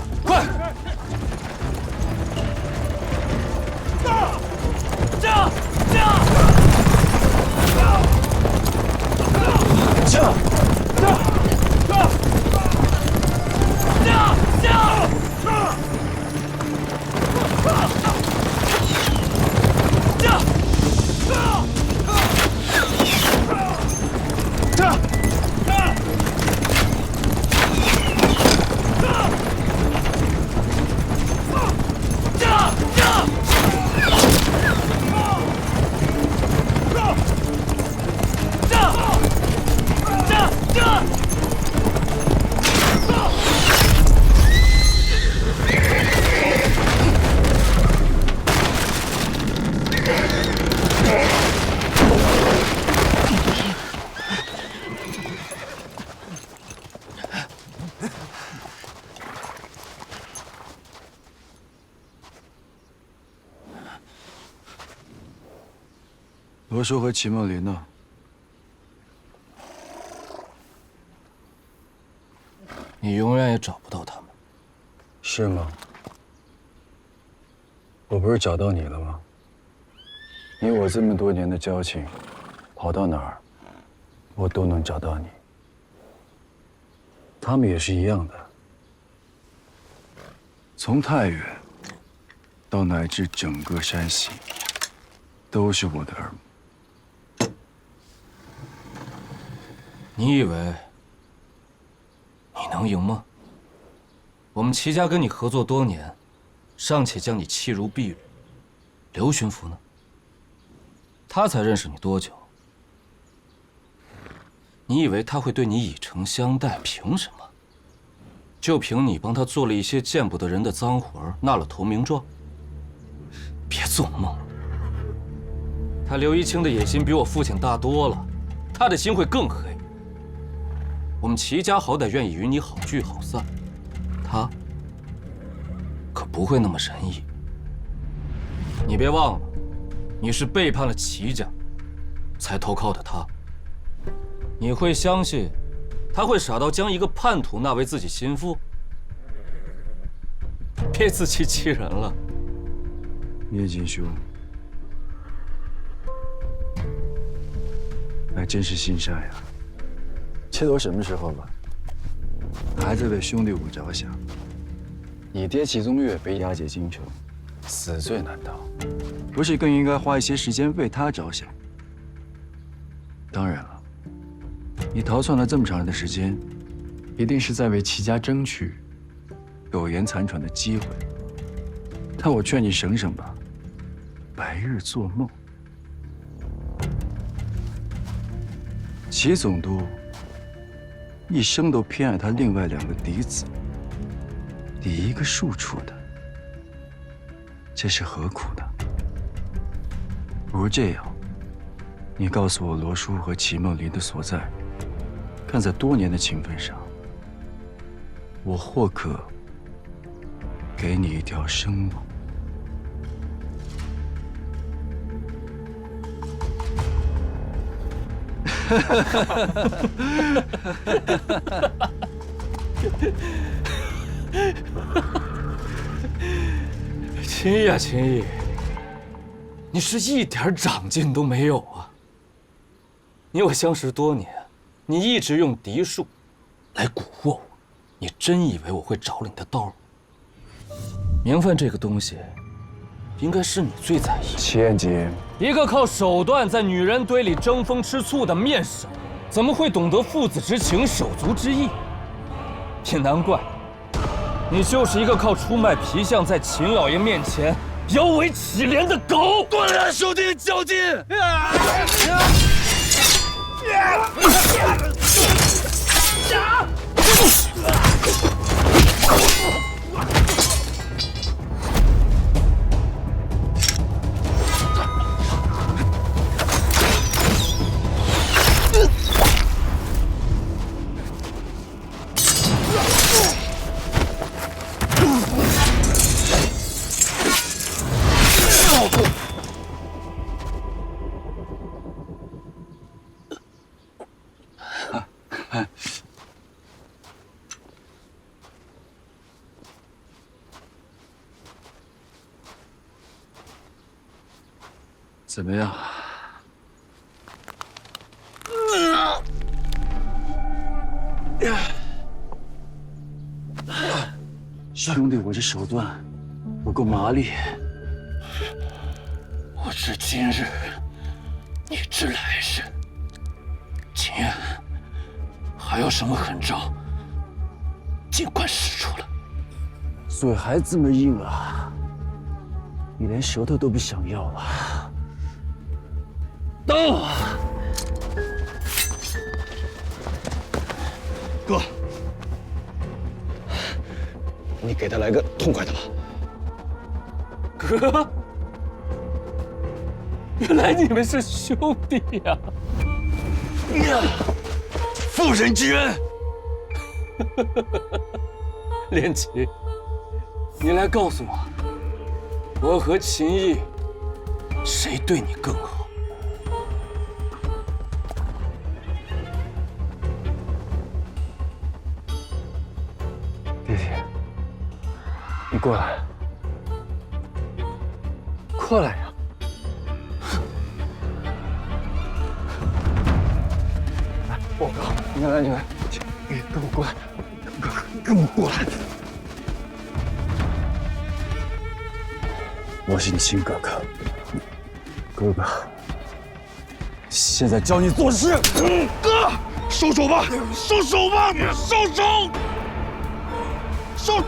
罗叔和齐梦林呢？你永远也找不到他们。是吗？我不是找到你了吗？以我这么多年的交情，跑到哪儿，我都能找到你。他们也是一样的，从太原到乃至整个山西，都是我的耳目。你以为你能赢吗？我们齐家跟你合作多年，尚且将你弃如敝履。刘巡抚呢？他才认识你多久？你以为他会对你以诚相待？凭什么？就凭你帮他做了一些见不得人的脏活，纳了投名状？别做梦了！他刘一清的野心比我父亲大多了，他的心会更黑。我们齐家好歹愿意与你好聚好散，他可不会那么仁义。你别忘了，你是背叛了齐家，才投靠的他。你会相信他会傻到将一个叛徒纳为自己心腹？别自欺欺人了。叶锦兄，还真是心善呀。这都什么时候了，还在为兄弟我着想。你爹齐宗岳被押解京城，死罪难逃，不是更应该花一些时间为他着想？当然了，你逃窜了这么长的时间，一定是在为齐家争取苟延残喘的机会。但我劝你省省吧，白日做梦。齐总督一生都偏爱他另外2个嫡子，第一个庶出的，这是何苦呢？不如这样，你告诉我罗叔和齐梦林的所在，看在多年的情分上，我或可给你一条生路。秦毅啊，秦毅，你是一点长进都没有啊！你我相识多年，你一直用嫡庶来蛊惑我，你真以为我会着了你的道？名分这个东西，应该是你最在意的。齐彦吉，一个靠手段在女人堆里争风吃醋的面首，怎么会懂得父子之情、手足之义？也难怪，你就是一个靠出卖皮相在秦老爷面前摇尾乞怜的狗！断了兄弟较劲！怎么样？兄弟，我这手段不够麻利。我知今日，你知来日。秦燕，还有什么狠招，尽管使出来。嘴还这么硬啊？你连舌头都不想要了？刀！哥，你给他来个痛快的吧。哥，原来你们是兄弟呀！妇人之恩。连旗，你来告诉我，我和秦毅谁对你更好？你过来，过来呀！来，我靠！你来，跟我过来，跟我过来！我是你亲哥哥，哥哥，现在教你做事。哥，收手吧，收手吧，收手！收！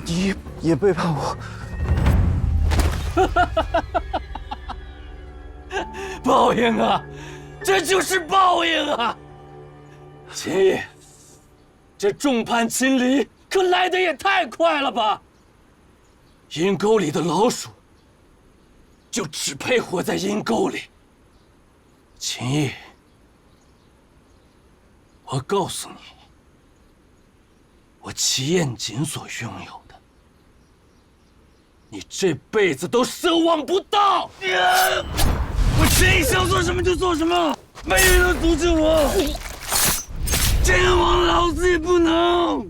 你也背叛我。报应啊，这就是报应啊！秦毅，这众叛亲离可来得也太快了吧！阴沟里的老鼠，就只配活在阴沟里。秦毅，我告诉你，我齐彦锦所拥有的，你这辈子都奢望不到。我秦毅想做什么就做什么，没人能阻止我。天王老子也不能。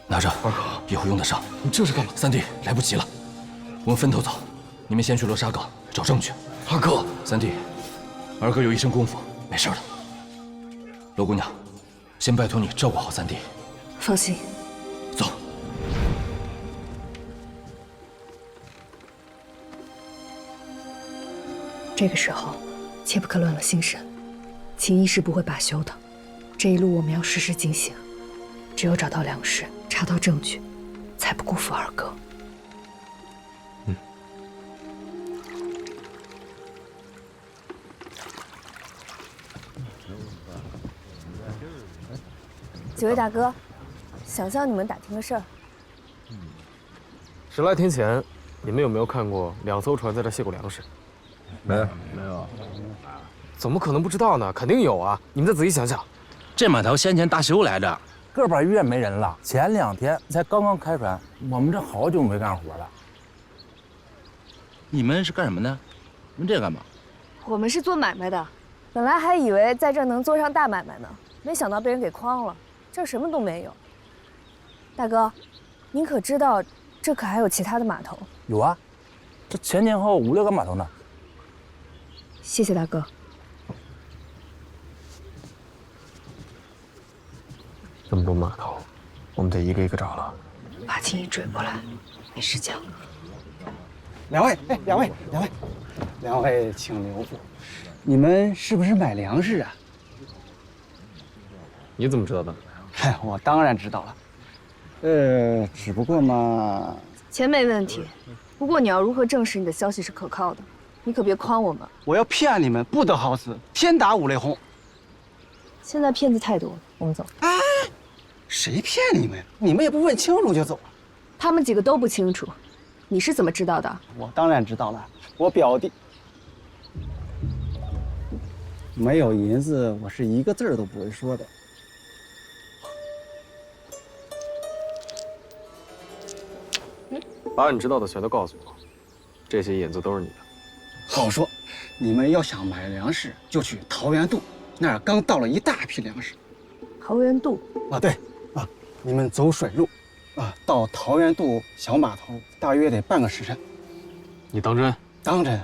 拿着，以后用得上。你这是干嘛？三弟，来不及了，我们分头走。你们先去罗沙岗找证据。二哥，三弟，二哥有一身功夫，没事的。罗姑娘，先拜托你照顾好三弟。放心。走。这个时候，切不可乱了心神。秦毅是不会罢休的。这一路我们要时时警醒，只有找到粮食，查到证据，才不辜负二哥。几位大哥，想向你们打听个事儿。10来天前，你们有没有看过2艘船在这卸过粮食？没有。怎么可能不知道呢？肯定有啊！你们再仔细想想。这码头先前大修来着，个把月没人了，前2天才刚刚开船，我们这好久没干活了。你们是干什么的？问这干嘛？我们是做买卖的，本来还以为在这能做上大买卖呢，没想到被人给诓了，这儿什么都没有。大哥，您可知道，这可还有其他的码头？有啊，这前前后5、6个码头呢。谢谢大哥。这么多码头，我们得一个一个找了。把秦毅追过来，没时间了。两位请留步。你们是不是买粮食啊？你怎么知道的？嗨，我当然知道了。只不过嘛……钱没问题，不过你要如何证实你的消息是可靠的？你可别诓我们。我要骗你们，不得好死，天打五雷轰。现在骗子太多了，我们走。哎，谁骗你们？你们也不问清楚就走。他们几个都不清楚，你是怎么知道的？我当然知道了，我表弟没有银子，我是一个字都不会说的。把你知道的全都告诉我，这些银子都是你的。好说，你们要想买粮食，就去桃源渡，那儿刚到了一大批粮食。桃源渡啊，对啊，你们走水路，啊，到桃源渡小码头大约得半个时辰。你当真？当真。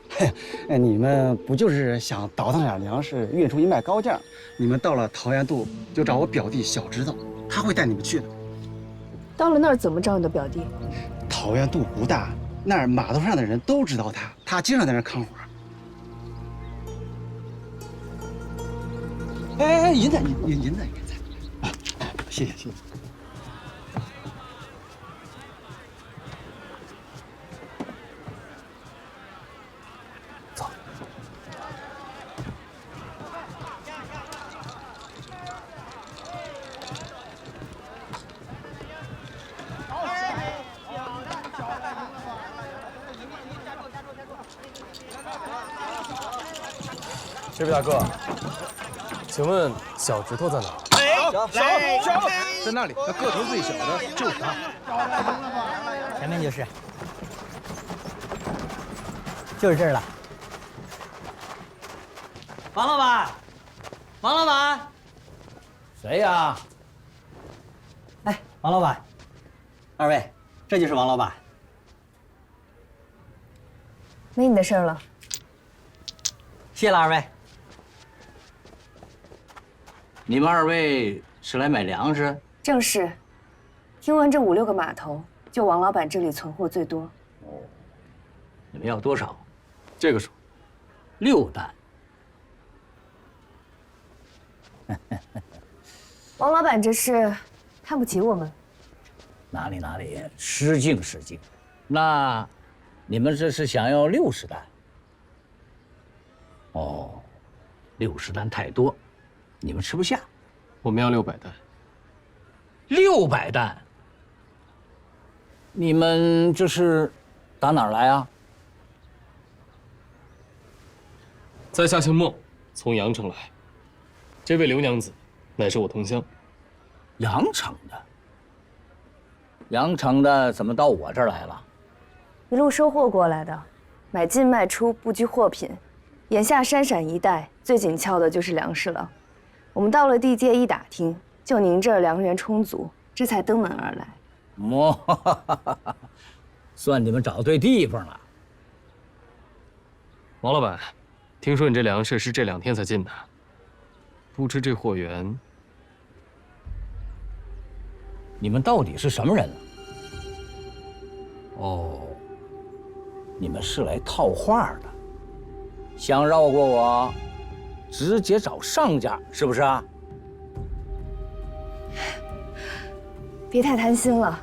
嘿，你们不就是想倒腾点粮食，运出一卖高价？你们到了桃源渡就找我表弟小指导，他会带你们去的。到了那儿怎么找你的表弟？桃源渡不大，那儿码头上的人都知道他经常在那儿看活。哎，银子，啊，谢谢。走。这位大哥，请问小指头在哪？小，在那里，那个头最小的就是他。前面就是，就是这儿了。王老板，王老板，谁呀？哎，王老板，二位，这就是王老板。没你的事儿了。谢了二位。你们二位是来买粮食？正是。听闻这5、6个码头，就王老板这里存货最多。你们要多少？这个数6担。王老板这是看不起我们？哪里，失敬。那你们这是想要60担？哦，60担太多，你们吃不下。我们要600担。600担？你们这是打哪儿来啊？在下姓孟，从阳城来。这位刘娘子乃是我同乡。阳城的？阳城的怎么到我这儿来了？一路收货过来的，买进卖出不拘货品。眼下山陕一带最紧俏的就是粮食了。我们到了地界一打听，就您这儿粮源充足，这才登门而来。算你们找对地方了。王老板，听说你这粮食是这2天才进的，不知这货源。你们到底是什么人啊？哦，你们是来套话的，想绕过我，直接找上家，是不是啊？别太贪心了，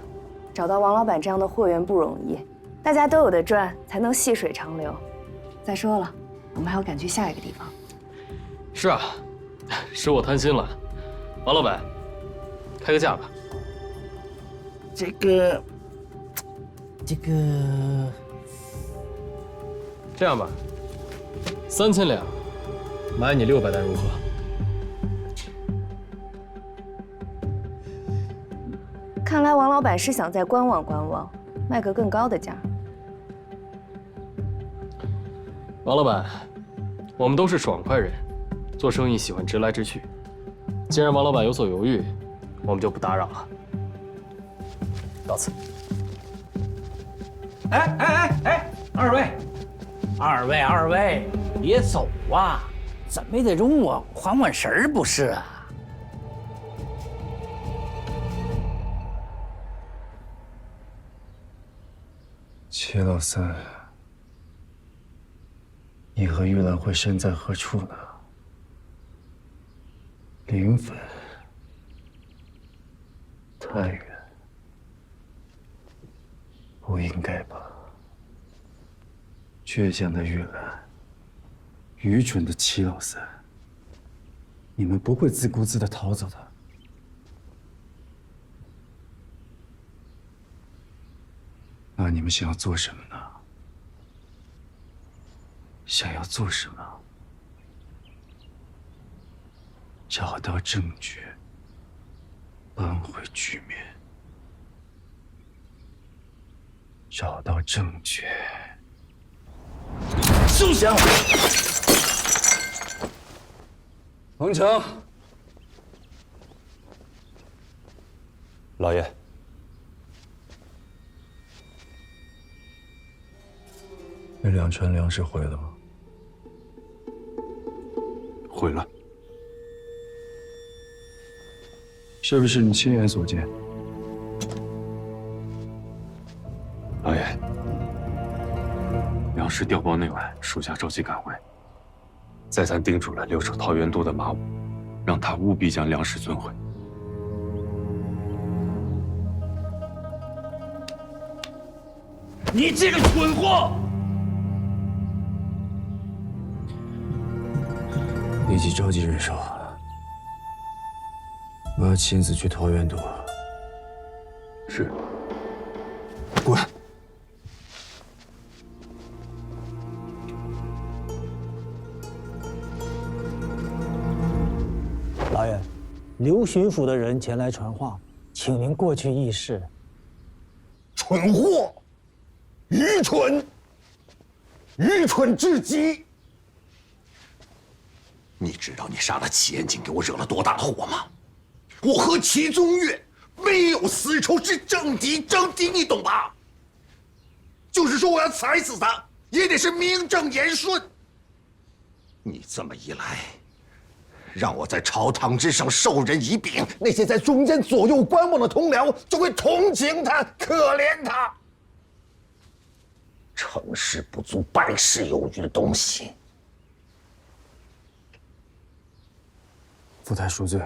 找到王老板这样的货源不容易，大家都有的赚，才能细水长流。再说了，我们还要赶去下一个地方。是啊，是我贪心了。王老板，开个价吧。这个，这样吧，3000两，买你600担如何？看来王老板是想再观望观望，卖个更高的价。王老板，我们都是爽快人，做生意喜欢直来直去。既然王老板有所犹豫，我们就不打扰了。到此。哎，二位，别走啊！怎么也得容我缓神儿不是啊？齐老三，你和玉兰会身在何处呢？临汾，太远，不应该吧？倔强的玉兰，愚蠢的齐老三，你们不会自顾自地逃走的。那你们想要做什么呢？想要做什么？找到证据，扳回局面。找到证据。休想！彭强，老爷，那2船粮食回了吗？回了。是不是你亲眼所见？粮食调报内外，属下着急赶回，再三叮嘱了留守桃源都的马武，让他务必将粮食存回。你这个蠢货！立即召集人手，我要亲自去桃源都。是。滚！老爷，刘巡抚的人前来传话，请您过去议事。蠢货，愚蠢，愚蠢至极！你知道你杀了齐延景给我惹了多大的祸吗？我和齐宗岳没有私仇，是政敌，政敌你懂吧？就是说我要踩死他，也得是名正言顺。你这么一来，让我在朝堂之上授人以柄，那些在中间左右观望的同僚就会同情他、可怜他。成事不足败事有余的东西。副太赎罪，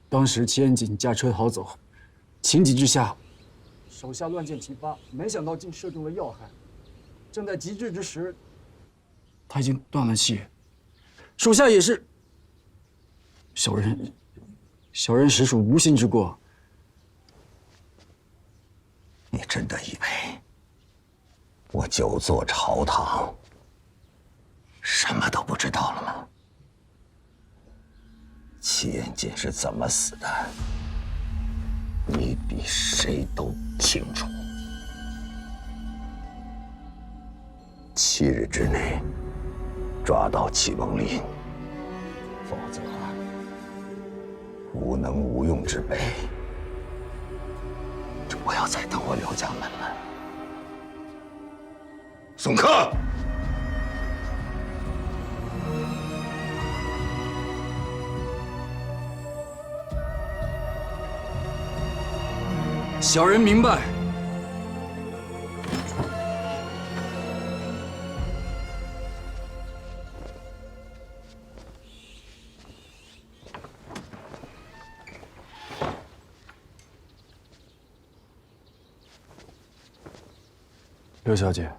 当时齐延景驾车逃走，情急之下，手下乱箭齐发，没想到竟射中了要害。正在急治之时，他已经断了气。属下也是小人实属无心之过。你真的以为我久坐朝堂，什么都不知道了吗？齐延景是怎么死的，你比谁都清楚。7日之内抓到齐梦林，否则无能无用之辈，就不要再等我刘家门了。送客。小人明白。刘小姐，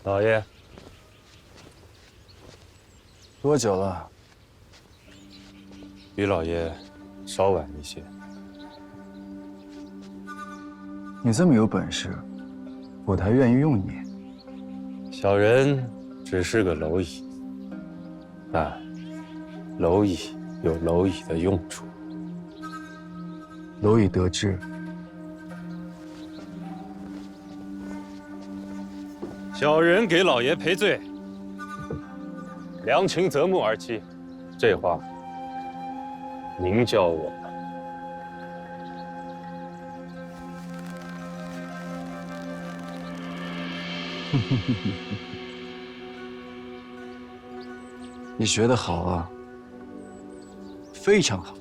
老爷，多久了？比老爷稍晚一些。你这么有本事，我才愿意用你。小人只是个蝼蚁，但蝼蚁有蝼蚁的用处。蝼蚁得志。小人给老爷赔罪，良禽择木而栖，这话您教我的。你学得好啊，非常好。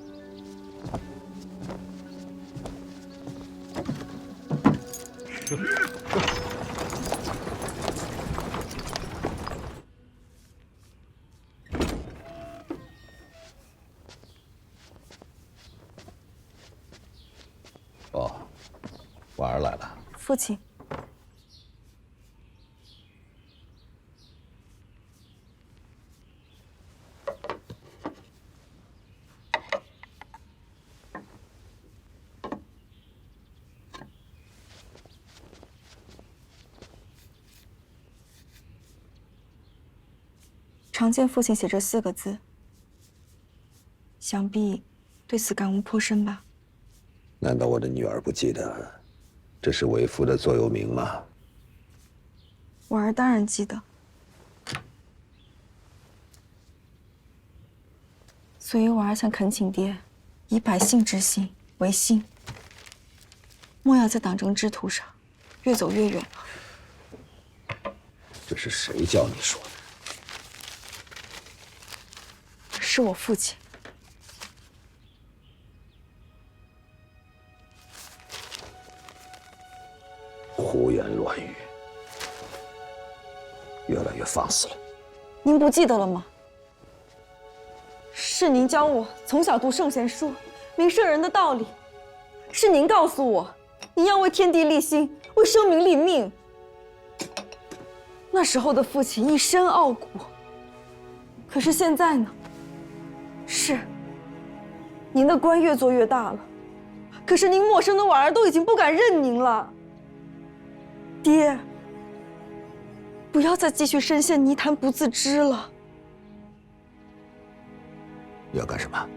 哦，婉儿来了。父亲。常见父亲写这4个字，想必对此感悟颇深吧？难道我的女儿不记得这是为父的座右铭吗？婉儿当然记得，所以婉儿想恳请爹，以百姓之心为心，莫要在党争之途上越走越远了。这是谁教你说的？是我父亲。言乱语，越来越放肆了。您不记得了吗？是您教我从小读圣贤书，明圣人的道理。是您告诉我，您要为天地立心，为生民立命。那时候的父亲一身傲骨，可是现在呢？是，您的官越做越大了，可是您陌生的婉儿都已经不敢认您了。爹，不要再继续深陷泥潭不自知了。你要干什么？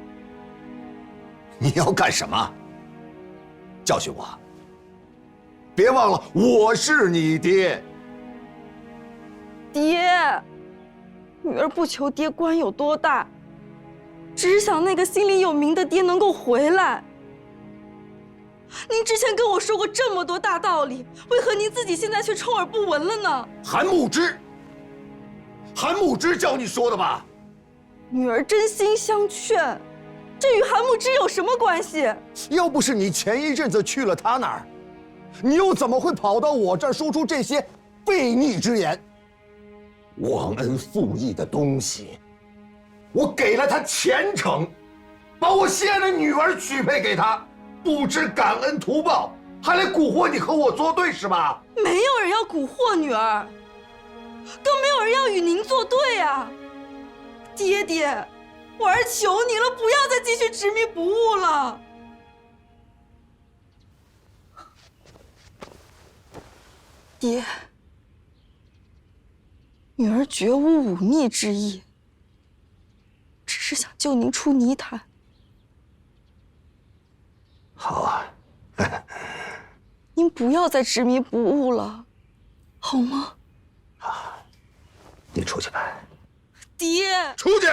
你要干什么？教训我！别忘了，我是你爹。爹，女儿不求爹官有多大，只是想那个心里有名的爹能够回来。您之前跟我说过这么多大道理，为何您自己现在却充耳不闻了呢？韩慕之，韩慕之教你说的吧？女儿真心相劝，这与韩慕之有什么关系？要不是你前一阵子去了他那儿，你又怎么会跑到我这儿说出这些悖逆之言？忘恩负义的东西，我给了他前程，把我心爱的女儿许配给他，不知感恩图报，还来蛊惑你和我作对是吧？没有人要蛊惑女儿，更没有人要与您作对啊！爹爹，婉儿求你了，不要再继续执迷不悟了。爹，女儿绝无忤逆之意，只是想救您出泥潭。好啊，您不要再执迷不悟了，好吗？你出去吧。爹，出去！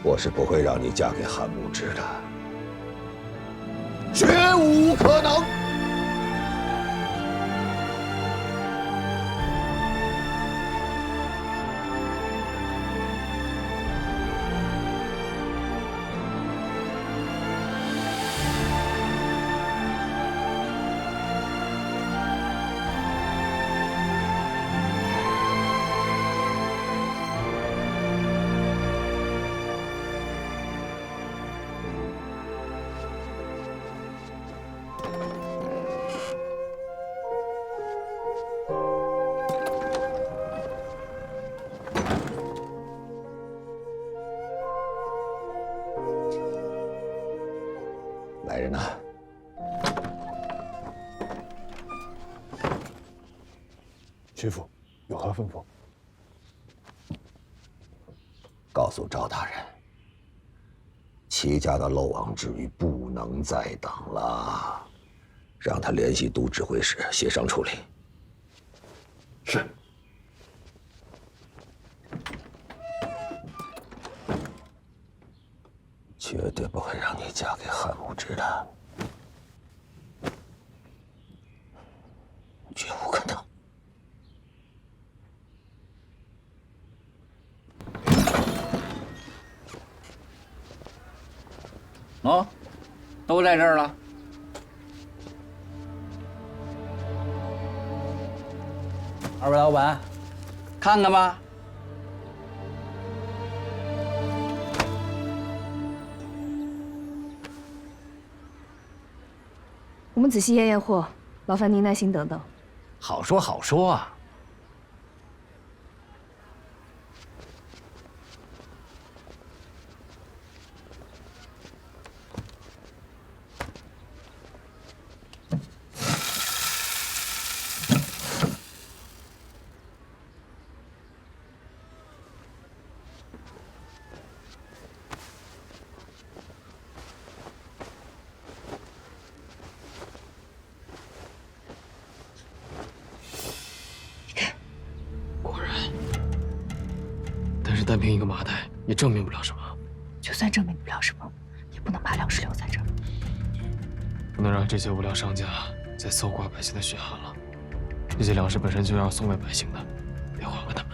我是不会让你嫁给韩慕之的，绝无可能。来人呐！师父，有何吩咐？告诉赵大人，齐家的漏网之鱼不能再等了，让他联系都指挥使协商处理。是。绝对不会让你嫁给韩慕之的，绝无可能。哦，都在这儿了。二位老板，看看吧。我们仔细验验货，劳烦您耐心等等。好说好说啊。单凭一个麻袋也证明不了什么。就算证明不了什么，也不能把粮食留在这儿。不能让这些无良商家再搜刮百姓的血汗了。这些粮食本身就要送给百姓的，得还给他们。